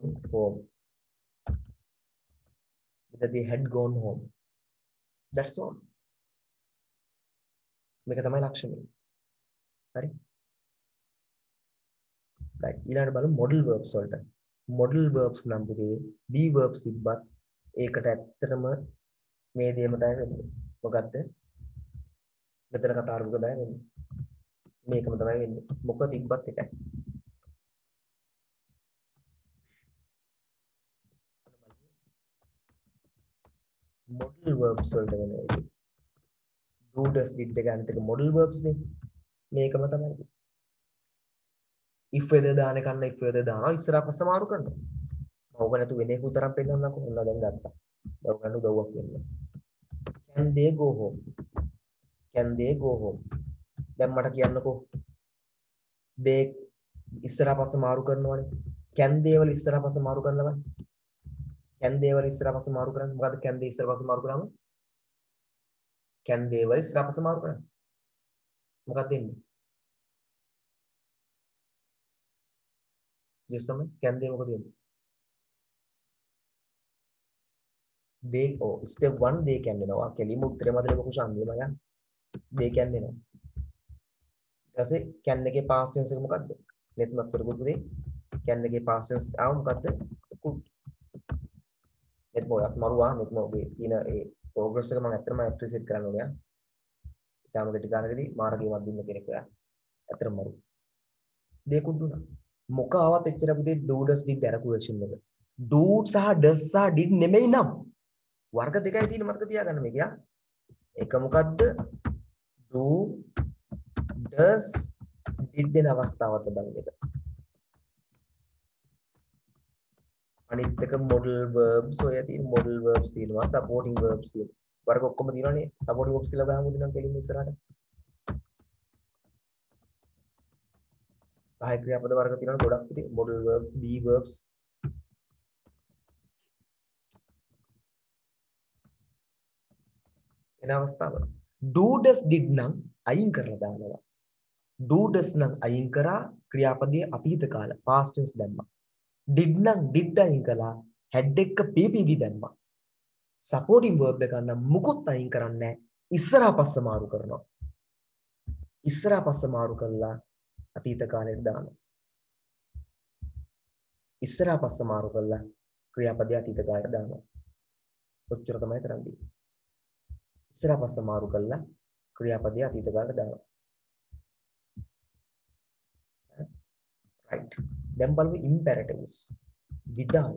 gone home. whether they had gone home. That's all. මේක තමයි ලක්ෂණය. හරි. right ඊළඟට බලමු modal verbs වලට. modal verbs නම් පුතේ be verbs ඉබ්බත් ඒකට ඇත්තටම මේ දේම තමයි වෙන්නේ. මොකද්ද? මෙතන කතා කරපු තමයි වෙන්නේ. මේකම තමයි වෙන්නේ. මොකද ඉබ්බත් එකයි. modal verbs වලට වෙන්නේ. do does did එක අනිත් එක modal verbs නේ. මේකම තමයි. if whether දාන කන්න if whether දානවා ඉස්සරහ පස්ස මාරු කරනවා. ඕක නැතු වෙන එක උතරම් පෙන්නන්නකෝ. ඔන්න දැන් ගත්තා. දව ගන්න උදව්වක් වෙන්න. can they go home? can they go home? දැන් මට කියන්නකෝ. they ඉස්සරහ පස්ස මාරු කරනවනේ. can they වල ඉස්සරහ පස්ස මාරු කරනවා. can they වල ඉස්සරහ පස්ස මාරු කරන්නේ මොකද්ද? can they ඉස්සරහ පස්ස මාරු කරාම can they වල ඉස්සරහ පස්ස මාරු කරන්නේ මොකක්ද එන්නේ? yes තමයි. can they මොකද වෙන්නේ? they oh step 1 they can වෙනවා. කෙලිම උත්තරේ මතලේ මොකද ශාන්තිය මම they can වෙනවා. ඊට පස්සේ can එකේ past tense එක මොකද්ද? නෙත්මත් කරපුත් දේ can එකේ past tense ආව මොකද්ද? could. නෙත්ම ඔයත් මරුවා නෙත්ම ඔබේ තියෙන ඒ progress එක මම ඇත්තටම appreciate කරන්න ඕනේ. ඊටම කෙටි කාලෙකදී මාර්ගයවත් දුන්න කෙනෙක් ඔයා. ඇත්තටම මරු. they could දුනා. මොක ආවත් එච්චර පුතේ do does did අර question එක. do සහ does සහ did නෙමෙයි නම් වර්ග දෙකයි තියෙන මතක තියාගන්න මේක යා. එක මොකද්ද? do does did දෙන අවස්ථාවට බලන එක. අනිත් එක modal verbs ඔය තියෙන modal verbs තියෙනවා supporting verbs තියෙනවා. වර්ග ඔක්කොම තියෙනවානේ supporting verbs කියලා ගහමු දිනම් කෙලින්ම ඉස්සරහට. සහාය ක්‍රියාපද වර්ග තියෙනවා ගොඩක් පුතේ modal verbs be verbs එන අවස්ථාවල do does did නම් අයින් කරලා දානවා. do does නම් අයින් කරා ක්‍රියාපදයේ අතීත කාල past tense දැම්මා. did නම් did අයින් කළා had එක ppv දැම්මා. supporting verb එක නම් මුකුත් අයින් කරන්නේ නැහැ. ඉස්සරහා පස්ස මාරු කරනවා. ඉස්සරහා පස්ස මාරු කළා අතීත කාලෙට දානවා. ඉස්සරහා පස්ස මාරු කළා ක්‍රියාපදයේ අතීත කාලයට දානවා. ඔච්චර තමයි කරන්නේ. ඉස්සරහා පස්ස මාරු කළා ක්‍රියාපදයේ අතීත කාලයට දානවා. right දැන් බලමු imperatives විධාන.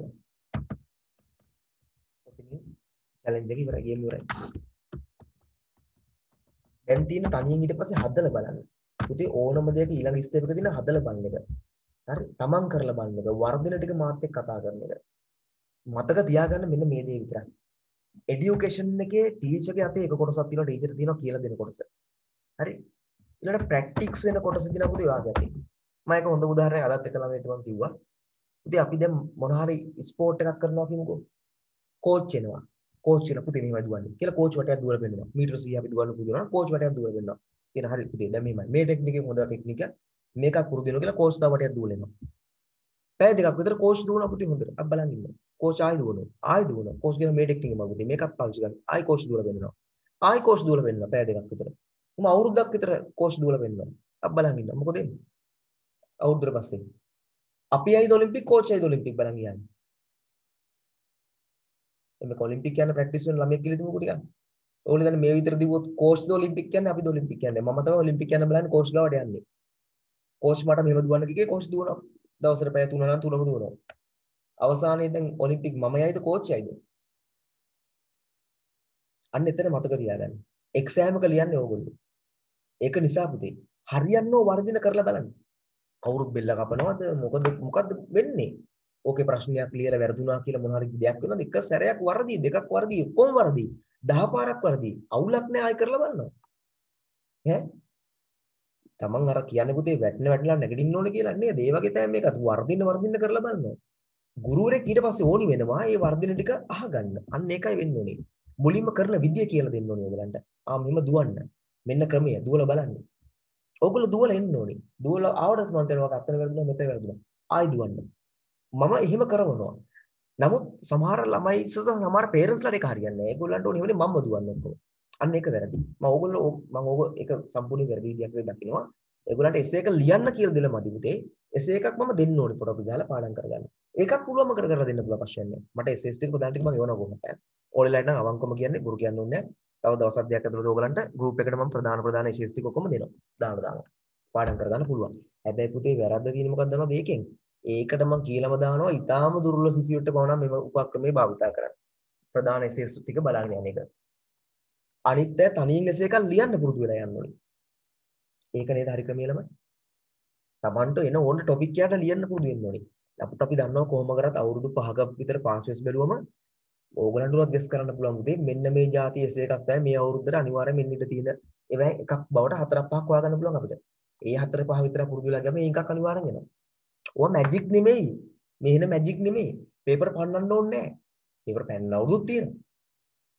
ඔතනින් challenge එක ඉවරයි game ඉවරයි. දැන් තියෙන තනියෙන් ඊට පස්සේ හදලා බලන්න. පුතේ ඕනම දෙයක ඊළඟ ස්ටෙප් එක තියෙන හදලා බලන එක. හරි. තමන් කරලා බලන එක. වර්ධන ටික මාත් එක්ක කතා කරන එක. මතක තියාගන්න මෙන්න මේ දේ විතරයි. এডুকেෂන් එකේ ටීචර්ගේ අපේ එක කොටසක් තියෙනවා ටීචර් තියෙනවා කියලා දෙන කොටස. හරි. ඊළඟට ප්‍රැක්ටිස් වෙන කොටස තියෙනවා පුතේ වාගේ අපි. මම එක හොඳ උදාහරණයක් අදත් එක ළමයට මම කිව්වා. පුතේ අපි දැන් මොන හරි ස්පෝර්ට් එකක් කරනවා කියමුකෝ. කෝච් වෙනවා. කෝච් වෙලා පුතේ මෙහෙමයි දුවන්නේ කියලා කෝච් වටයක් දුවලා පෙන්නනවා. මීටර 100 අපි දුවන්න පුදුනවා. කෝච් වටයක් දුවලා පෙන්නනවා. කියන හරි පුතේ දැන් මෙහෙමයි. මේ ටෙක්නික් එක හොඳ ටෙක්නික් එකක්. මේකක් පුරුදු වෙනවා කියලා කෝච් තව වටයක් දුවලා එනවා. පැය දෙකක් විතර කෝච් දුවනවා පුතේ හොඳට. අපි බලන් ඉන්නවා. කෝච් ආයි දුවනවා. ආයි දුවනවා. කෝච් කියන මේ ටෙක්නික් එක පුතේ මේකක් පාවිච්චි කරන්න. ආයි කෝච් දුවලා පෙන්නනවා. ආයි කෝච් දුවලා පෙන්නනවා පැය දෙකක් විතර. මම අවුරුද්දක් විතර කෝච් දුවලා පෙන්නනවා. අපි බලන් ඉන්නවා. මොකද එන්නේ? අවුරුද්දට පස්සේ අපි ආයිද ඔලිම්පික් කෝච් ආයිද ඔලිම්පික් බලන් යන්නේ. එමෙ ඔලිම්පික් යන ප්‍රැක්ටිස් වෙන ළමයෙක් කියලා දෙමුකෝ ටිකක්. ඕනේ දැන් මේ විතර දිව්වොත් කෝච්ද ඔලිම්පික් කියන්නේ අපිද ඔලිම්පික් කියන්නේ. මම තමයි ඔලිම්පික් යන්න බලන්නේ කෝච් ගාවට යන්නේ. කෝච් මට මෙහෙම දුවන්න කිව්වේ කෝච් දුවනවා. දවසට පැය 3 නම් 3ම දුවනවා. අවසානයේ දැන් ඔලිම්පික් මම යයිද කෝච් යයිද? අන්න එතන මතක තියාගන්න. එක්සෑම් එක ලියන්නේ ඕගොල්ලෝ. ඒක නිසා පුතේ හරියන්නෝ වර්ධින කරලා බලන්න. කවුරුත් බෙල්ල කපනවද? මොකද වෙන්නේ? ඕකේ ප්‍රශ්නයක් ලියලා වැරදුනා කියලා මොන හරි දෙයක් වෙනවද? එක සැරයක් වරදී, දෙකක් වරදී, කොහොම වරදී? 10 පාරක් වරදී. අවුලක් නෑ ආයි කරලා බලනවා. ඈ තමන් අර කියන්නේ පුතේ වැටෙලා නැගිටින්න ඕනේ කියලා නේද? ඒ වගේ තමයි මේක වර්ධින්න කරලා බලනවා. ගුරුවරයෙක් ඊට පස්සේ ඕනි වෙනවා මේ වර්ධින ටික අහගන්න. අන්න ඒකයි වෙන්න ඕනේ. මුලින්ම කරන විදිය කියලා දෙන්න ඕනේ ඔයගලන්ට. මෙහෙම දුවන්න. මෙන්න ක්‍රමය දුවලා බලන්න. ඔයගොල්ලෝ දුවලා එන්න ඕනේ. දුවලා ආවඩස් මම කියනවා අතන වැරදුනා මෙතන වැරදුනා. ආයි දුවන්න. මම එහෙම කරවනවා. නමුත් සමහර ළමයි සමහර පේරන්ට්ස්ලාට ඒක හරියන්නේ නැහැ. ඒගොල්ලන්ට ඕනේ වෙන්නේ මම්ම දුවන්න ඕනේ. අන්න ඒක වැරදි. මම ඕක ඒක සම්පූර්ණ වැරදි විදියක් වෙයි දකින්නවා. ඒගොල්ලන්ට එසේ එක ලියන්න කියලා දෙල මදි පුතේ. එසේ එකක් මම දෙන්න ඕනේ පොඩක් දාලා පාඩම් කරගන්න. ඒකක් පුළුවන්ම කරලා දෙන්න පුළුවන් ප්‍රශ්නයක් නැහැ. මට එසේ ටික ප්‍රධාන ටික මම එවනවා කොහොමද? ඕනෙලයිට නම් අවංකවම කියන්නේ බොරු කියන්න ඕනේ නැහැ. තව දවස් දෙකක් ඇතුළත ඕගලන්ට ගෲප් එකට මම ප්‍රධාන එසේ ටික ඔක්කොම දෙනවා. දානවා. පාඩම් කරගන්න පුළුවන්. හැබැයි පුතේ වැරද්ද තියෙන්නේ මොකක්ද දන්නවද මේකෙන්? ඒකට මම කියලාම දානවා ඊටාම දුර්වල සිසියට බව නම් මේ උපක්‍රමයේ භාවිතා කරන්න. ප්‍රධාන එසේස් ටික බලන්න යන එක. අනිත් අය තනියෙන් එසේ එකක් ලියන්න පුරුදු වෙලා යන්න ඕනේ. ඒක නේද හරි ක්‍රමය ළමයි. Tamanට එන ඕන ටොපික් එකකට ලියන්න පුරුදු වෙන්න ඕනේ. අපි දන්නවා කොහොම කරත් අවුරුදු 5ක විතර පාස් වෙස් බැලුවම ඕගලන්ටවත් ගෙස් කරන්න පුළුවන් පුතේ මෙන්න මේ જાති එසේ එකක් තමයි මේ අවුරුද්දට අනිවාර්යයෙන් මෙන්න ඉඳ තියෙන ඒවා එකක් බවට 4ක් 5ක් හොයාගන්න පුළුවන් අපිට. ඒ 4 5 විතර පුරුදු වෙලා ගියාම මේකක් අනිවාර්යෙන් එනවා. ඕවා මැජික් නෙමෙයි. මේ එන මැජික් නෙමෙයි. පේපර් පන්නන්න ඕනේ නැහැ. පේපර් පෙන්න අවුරුද්දක් තියෙනවා.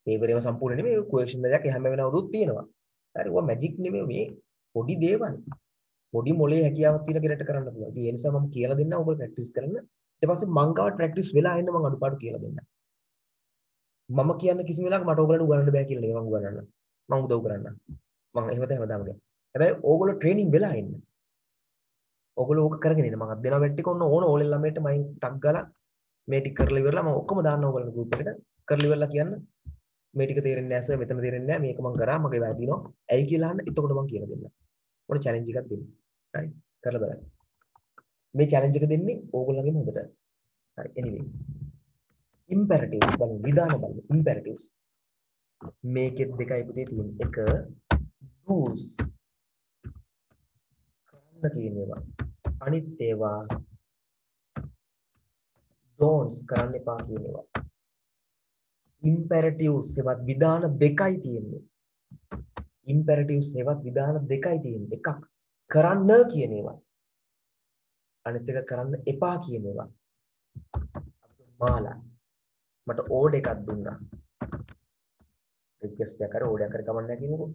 පේපර් ඒවා සම්පූර්ණ නෙමෙයි ක්වෙස්චන් එකක් හැම වෙන අවුරුද්දක් තියෙනවා. හරි ඕවා මැජික් නෙමෙයි මේ පොඩි දේවල්. පොඩි මොලේ හැකියාවක් තියෙන කෙනෙක්ට කරන්න පුළුවන්. ඉතින් ඒ නිසා මම කියලා දෙන්නම් ඔයගොල්ලෝ ප්‍රැක්ටිස් කරන්න. ඊට පස්සේ මං ගාවට ප්‍රැක්ටිස් වෙලා එන්න මම අඩුපාඩු කියලා දෙන්නම්. මම කියන්නේ කිසිම වෙලාවක මට ඕගොල්ලන්ට උගන්නන්න බෑ කියලා නෙවෙයි මම උගන්නන්න. මම උදව් කරන්න. මම එහෙම තමයි හැමදාම කියන්නේ. හැබැයි ඕගොල්ලෝ ට්‍රේනින් වෙලා එන්න. ඔගොල්ලෝ ඕක කරගෙන ඉන්න. මම අද දෙනවා වැට් ටික ඕන ඕලෙල් ළමයට මයින් ටක් ගාලා මේ ටික කරලා ඉවරලා මම ඔක්කොම දාන්න ඕගොල්ලෝ ගෲප් එකට. කරලා ඉවරලා කියන්න මේ ටික තේරෙන්නේ නැහැ සර් මෙතන තේරෙන්නේ නැහැ මේක මම කරා මගේ වැරදිනවා. ඇයි කියලා අහන්න එතකොට මම කියලා දෙන්නම්. ඔන්න චැලෙන්ජ් එකක් දෙන්න. හරි. කරලා බලන්න. මේ චැලෙන්ජ් එක දෙන්නේ ඕගොල්ලන්ගෙම හොඳට. හරි. anyway. imperatives බලන්න විධාන බලන්න imperatives. මේකෙත් දෙකයි පුතේ තියෙන්නේ. එක do's කරන්න කියන ඒවා. අනිත් ඒවා don'ts කරන්න එපා කියන ඒවා. imperatives ඒවත් විධාන දෙකයි තියෙන්නේ. imperatives ඒවත් විධාන දෙකයි තියෙන්නේ. එකක් කරන්න කියන ඒවා. අනිත් එක කරන්න එපා කියන ඒවා. මාලා මට ඕඩ් එකක් දුන්නා. රික්වෙස්ට් එකක් කර ඕඩ් එකක් කර කමන්න නැහැ කියනකො.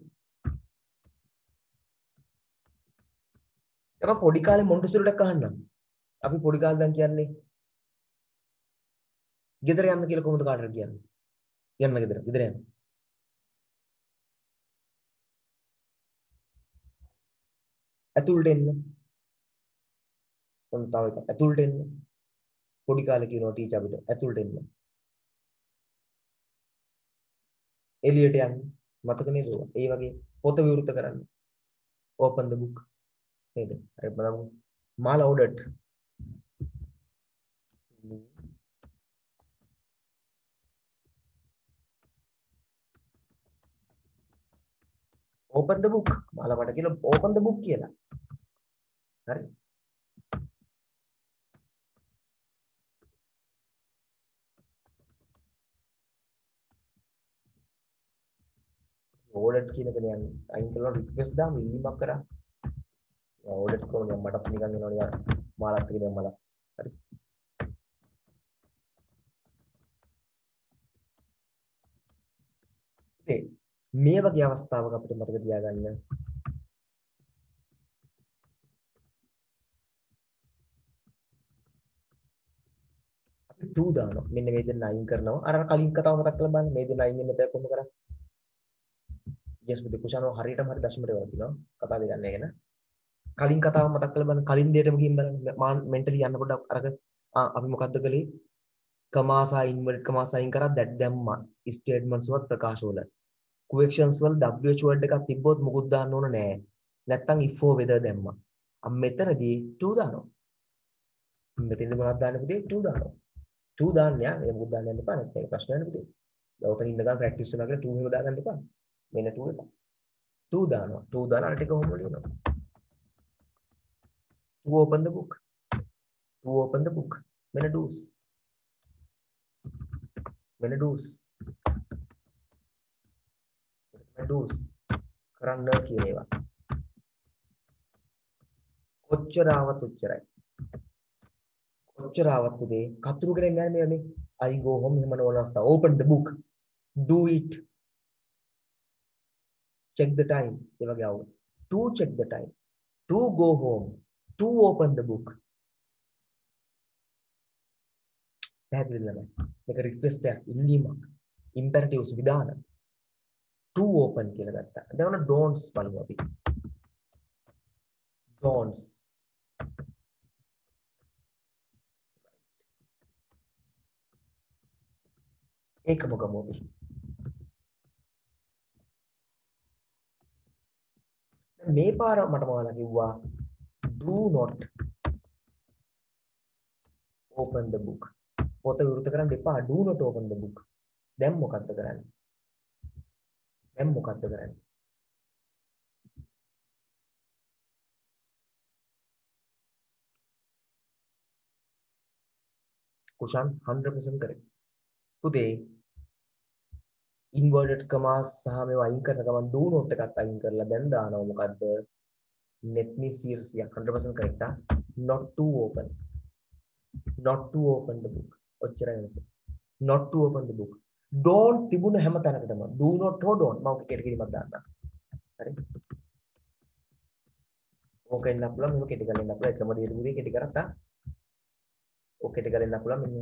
ඒක පොඩි කාලේ මොන්ටිසෝරිට අහන්නම්. අපි පොඩි කාලේ දැන් කියන්නේ ගෙදර යන්න කියලා කොහොමද කාටද කියන්නේ? යන්න ගෙදර යන්න. ඇතුළට එන්න. ඔන්න තව එකක්. ඇතුළට එන්න. පොඩි කාලේ කියනවා ටීචර් අපිට ඇතුළට එන්න. එළියට යන්න. මතක නේද? ඒ වගේ පොත විවෘත කරන්න. open the book. නේද? හරි බලමු. මාලා ordered. open the book. මාලා මට කියලා open the book කියලා. හරි. ordered කියන එක නිකන් අයින් කරලා request දාම ඉල්ලීමක් කරා. ordered කොහොමද මටත් නිකන් එනවා නිකන් මාලත් කියන මල. හරි. මේ වගේ අවස්ථාවක අපිට මතක තියාගන්න අපි 2 දානවා. මෙන්න මේ දෙන්න අයින් කරනවා. අර කලින් කතාව මතක් කරලා බලන්න මේ දෙන්න අයින් වෙන්න බෑ කොහොම කරා. yes පුතේ කුෂානෝ හරියටම හරි දශමයට වල තිනවා. කතාව දෙන්න ගැන. කලින් කතාව මතක් කරලා බලන්න කලින් දෙයටම ගිහින් බලන්න මම මෙන්ටලි යන්න පොඩ්ඩක් අරක අපි මොකද්ද කළේ කමාසා ඉන්වර්ට් කමාසා අයින් කරා that දැම්මා ස්ටේට්මන්ට්ස් වල ප්‍රකාශ වල questions වල wh word එකක් තිබ්බොත් මොකුත් දාන්න ඕන නෑ නැත්තම් if or whether දැම්මා මෙතනදී 2 දානවා මෙතනදී මොනවද දාන්න පුතේ 2 දානවා 2 දාන්න යා මේ මොකුත් දාන්න යන්න එපා නැත්නම් ඒක ප්‍රශ්නයක් නේ පුතේ දවතන ඉන්න ගමන් ප්‍රැක්ටිස් කරනවා කියලා 2 එහෙම දාගන්න එපා මෙන්න 2 එක 2 දානවා 2 දාලා අර ටික හොම ලියනවා to open the book මෙන්න do's කරන්න කියන ඒවා කොච්චර ආවත් උච්චරයි කොච්චර ආවත් පුතේ කතුරු කරන්නේ නැහැ මේ I go home එහෙම නොවනස්තා open the book do it check the time ඒ වගේ ආව to check the time to go home to open the book පැහැදිලිද නැහැ මේක රික්වෙස්ට් එකක් ඉල්ලීමක් imperatives විධාන to open කියලා ගත්තා දැන් ඔන්න don'ts බලමු අපි don'ts ඒකම ගමු අපි මේ පාර මට මොනවද කිව්වා do not open the book පොත විවෘත කරන්න එපා do not open the book දැන් මොකද්ද කරන්නේ කුෂාන් 100% correct පුතේ inverted commas සහ මේවා අයින් කරන ගමන් do not එකත් අයින් කරලා දැන් දානවා මොකද්ද let me see 100% correct not to open the book ඔච්චරයි වෙනස not to open the book don't තිබුණ හැම තැනකටම do not or don't මම කෙටි කිරීමක් දාන්නම් හරි ඕක එන්න පුළුවන් මේක කෙටි කරලා එන්න පුළුවන් එකම දේ දුරේ කෙටි කරත්තා ඕක කෙටි කරලා එන්න පුළුවන් මෙන්න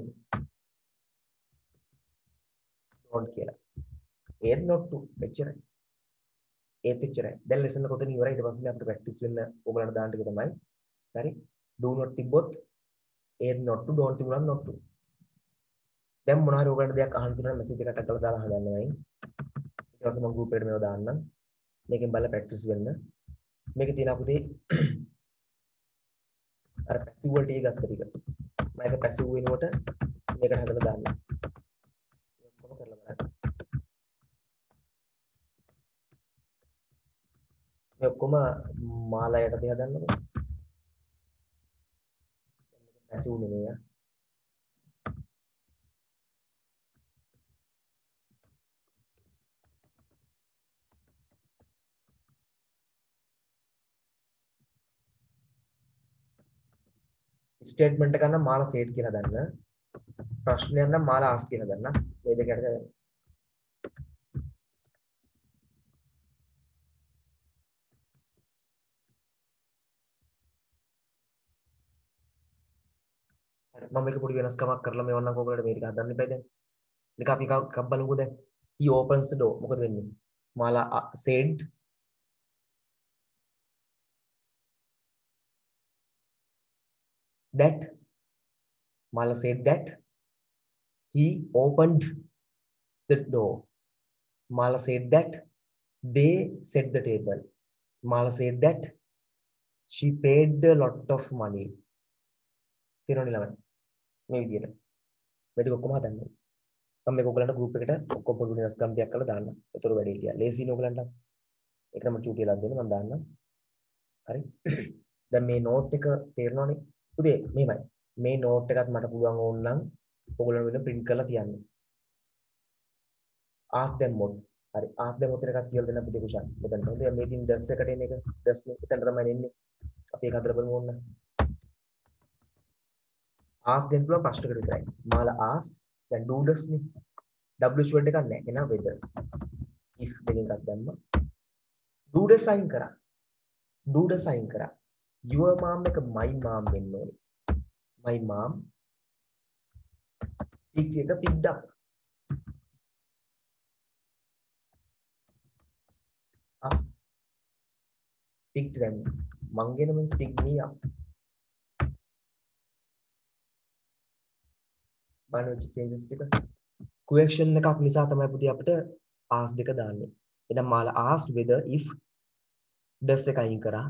don't කියලා ඒත් not to එච්චරයි ඒත් එච්චරයි දැන් ලෙසන් එක කොතන ඉවරයි ඊට පස්සේ අපිට ප්‍රැක්ටිස් වෙන්න ඕගලන්ට දාන්න ටික තමයි හරි do not තිබ්බොත් ඒත් not to don't තිබුණා not to දැන් මොනවා හරි ඔයගලන්ට දෙයක් අහන්න තියෙනවා මෙසේජ් එකකට අටලා දාලා හදන්නවයි ඊට පස්සේ මම ගෲප් එකට මේව දාන්නම් මේකෙන් බලලා ප්‍රැක්ටිස් වෙන්න මේකේ තියෙන අපුතේ අර පැසිව් වලට ඒ ගත්ත ටික මම ඒක පැසිව් වෙනකොට මේකට හදලා දාන්න ඔක්කොම කරලා බලන්න මේ ඔක්කොම මාලයට තියදන්නකො පැසිව් නෙමෙයි ස්ටේට්මන්ට් එක නම් මාලා සේට් කියලා දාන්න ප්‍රශ්නයක් නම් මාලා ආස් කියලා දාන්න මේ දෙක අතර මම මේක පොඩි වෙනස්කමක් කරලා මේ වන්නම් ඔයගොල්ලන්ට මේ ටික හදන්න ඉපයි දැන් මේක අපි එකක් බලමුකෝ දැන් he opens the door මොකද වෙන්නේ මාලා said that Mala said that he opened the door. Mala said that they set the table. Mala said that she paid a lot of money. තේරුණා නේද? මේ විදියට. මේ ටික ඔක්කොම හදන්න. මම මේක ඔයගලන්ට group එකට ඔක්කොම පොඩි වෙනස්කම් ටිකක් කරලා දාන්න. ඒතර වැඩි හිටියා. ලේසි නේ ඔයගලන්ට. ඒක නම් චූටි වෙලා දෙන්න මම දාන්නම්. හරි. දැන් මේ නෝට් එක තේරෙනවනේ. පුතේ මෙහෙමයි. මේ නෝට් එකත් මට පුළුවන් ඕන නම් ඔයගොල්ලෝ වෙන print කරලා තියන්න. ask them what. හරි. ask them what එකක් කියලා දෙන්න පුතේ කුෂාන්. මෙතන හොඳ මේ දින් ඩස් එකට එන එක. ඩස් නේ. එතන තමයි එන්නේ. අපි ඒක හදලා බලමු ඕන්න. ask them පුළුවන් ප්‍රශ්නකට විතරයි. මාලා ask දැන් do does නේ. w word එකක් නැහැ. එහෙනම් whether. if දෙක එකක් දැම්මා. do does sign කරා. do does sign කරා. your mom එක my mom වෙන්න ඕනේ. my mom pick එක picked up. picked them. මං ගෙන මේ pick me up. බලන්න changes ටික. question එකක් නිසා තමයි පුතේ අපිට ask දෙක දාන්නේ. එහෙනම් මාලා asked whether if does එක අයින් කරා.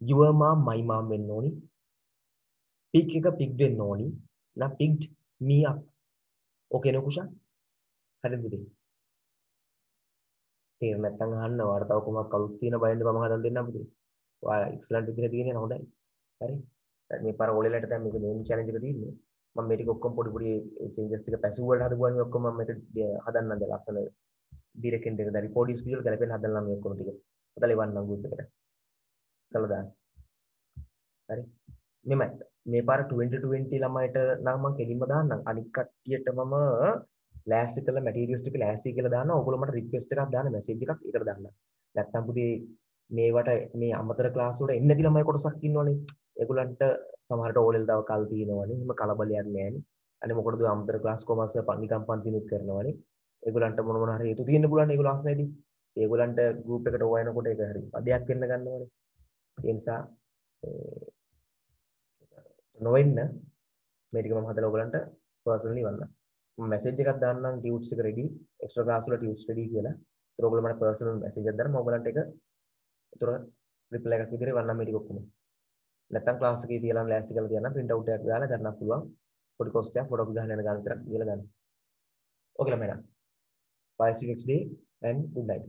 your mom my mom වෙන්න ඕනි. pick එක picked වෙන්න ඕනි. now picked me up. ඕකේ නෝ කුෂා? හරිද පුතේ? තේරුම් නැත්නම් අහන්න ඔයාලට තව කොහොමද කවුරුත් තියෙන බයින්ද මම හදලා දෙන්නම් පුතේ. ඔයා එක්සලන්ට් විදිහට තියෙනවා හොඳයි. හරි. දැන් මේ පාර ඕලෙලට දැන් මේක මේන් චැලෙන්ජ් එක තියෙන්නේ. මම මේ ටික ඔක්කොම පොඩි පොඩි චේන්ජස් ටික පැසිව් වලට හදපුවා මේ ඔක්කොම මම මේක හදන්නම් දැන් ලස්සන ඩිරෙක්ට් එක දැන් රිපෝර්ටිස් වල ගලපෙන්න හදන්නම් මේ ඔක්කොම ටික. ඔතල ඉවන්නම් ගෲප් එකට. කළා දාන්න. හරි. මෙමය මේ පාර 2020 ළමයිට නම් මම කෙලින්ම දාන්නම්. අනික් කට්ටියට මම ලෑස්ති කරලා මැටීරියල්ස් ටික ලෑස්ති කියලා දානවා. ඔයගොල්ලෝ මට රික්වෙස්ට් එකක් දාන්න මැසේජ් එකක් ඒකට දාන්න. නැත්තම් පුතේ මේවට මේ අමතර ක්ලාස් වලට එන්නේ නැති ළමයි කොටසක් ඉන්නවනේ. ඒගොල්ලන්ට සමහරට ඕලෙල් දව කල් තියෙනවනේ. එහෙම කලබලයක් නැහැ. අනේ මොකටද අමතර ක්ලාස් කොමර්ස් නිකම් පන්තිනුත් කරනවනේ. ඒගොල්ලන්ට මොන මොන හරි හේතු තියෙන්න පුළුවන් ඒගොල්ලෝ ආසනේදී. ඒගොල්ලන්ට ගෲප් එකට හොයනකොට ඒක හරි පදයක් වෙන්න ගන්නවනේ. ඒ නිසා නොවෙන්න මේ ටික මම හදලා ඔයගලන්ට පර්සනලි වන්නම්. මම මැසේජ් එකක් දාන්නම් ටියුට්ස් එක රෙඩි එක්ස්ට්‍රා ක්ලාස් වල ටියුට්ස් රෙඩි කියලා. ඒතර ඔයගොල්ලෝ මට පර්සනල් මැසේජ් එකක් දාන්න මම ඔයගලන්ට ඒක ඒතර රිප්ලයි එකක් විදිහට වන්නම් මේ ටික ඔක්කොම. නැත්තම් ක්ලාස් එකේ තියලා ලෑස්ති කරලා තියන්න print out එකක් දාලා ගන්න පුළුවන්. පොඩි කොස්ට් එකක් ෆොටෝ ගහන්න යන ගාන විතරක් දීලා ගන්න. ඕකේ ළමයිලා. bye see you next day and good night.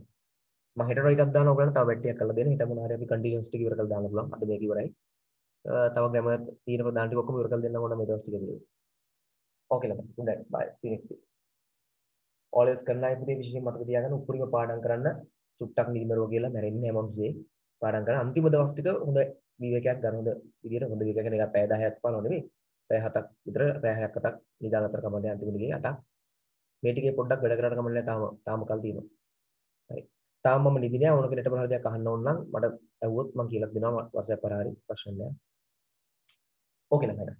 මම හෙට රෝ එකක් දානවා ඔයගලන්ට තව බැට් එකක් කරලා දෙන්න. හෙට මොනවා හරි අපි කන්ටිනියස් ටික ඉවර කරලා දාන්න පුළුවන්. අද මේක ඉවරයි. තව ග්‍රැමර් තියෙන ප්‍රධාන ටික ඔක්කොම ඉවර කරලා දෙන්න ඕන මේ දවස් ටික විතර. ඕකේ ළමයි. good night. bye see you next day. always කරන්න ආයේ පුතේ විශේෂයෙන් මතක තියාගන්න උඩරිම පාඩම් කරන්න චුට්ටක් නිදිමරුව කියලා මැරෙන්නේ නැහැ මනුස්සයෙක්. පාඩම් කරන අන්තිම දවස් ටික හොඳ විවේකයක් ගන්න හොඳ විදියට හොඳ විවේකයක් ගැන එක පැය 10ක් පානෝ නෙමෙයි. පැය 7ක් විතර පැය 6ක් 7ක් නිදාගත්තට කමන්නේ අන්තිම දිගේ 8ක්. මේ ටිකේ පොඩ්ඩක් වැඩ කරලා කමන්නේ තාම කල් තියෙනවා. හරි. තාම මම නිදි නෑ ඕන කෙනෙක්ට මොනවද දෙයක් අහන්න ඕන නම් මට ඇහුවොත් මම කියලා දෙනවා WhatsApp කරා හරි ප්‍රශ්න නෑ. ඕකේ නේද?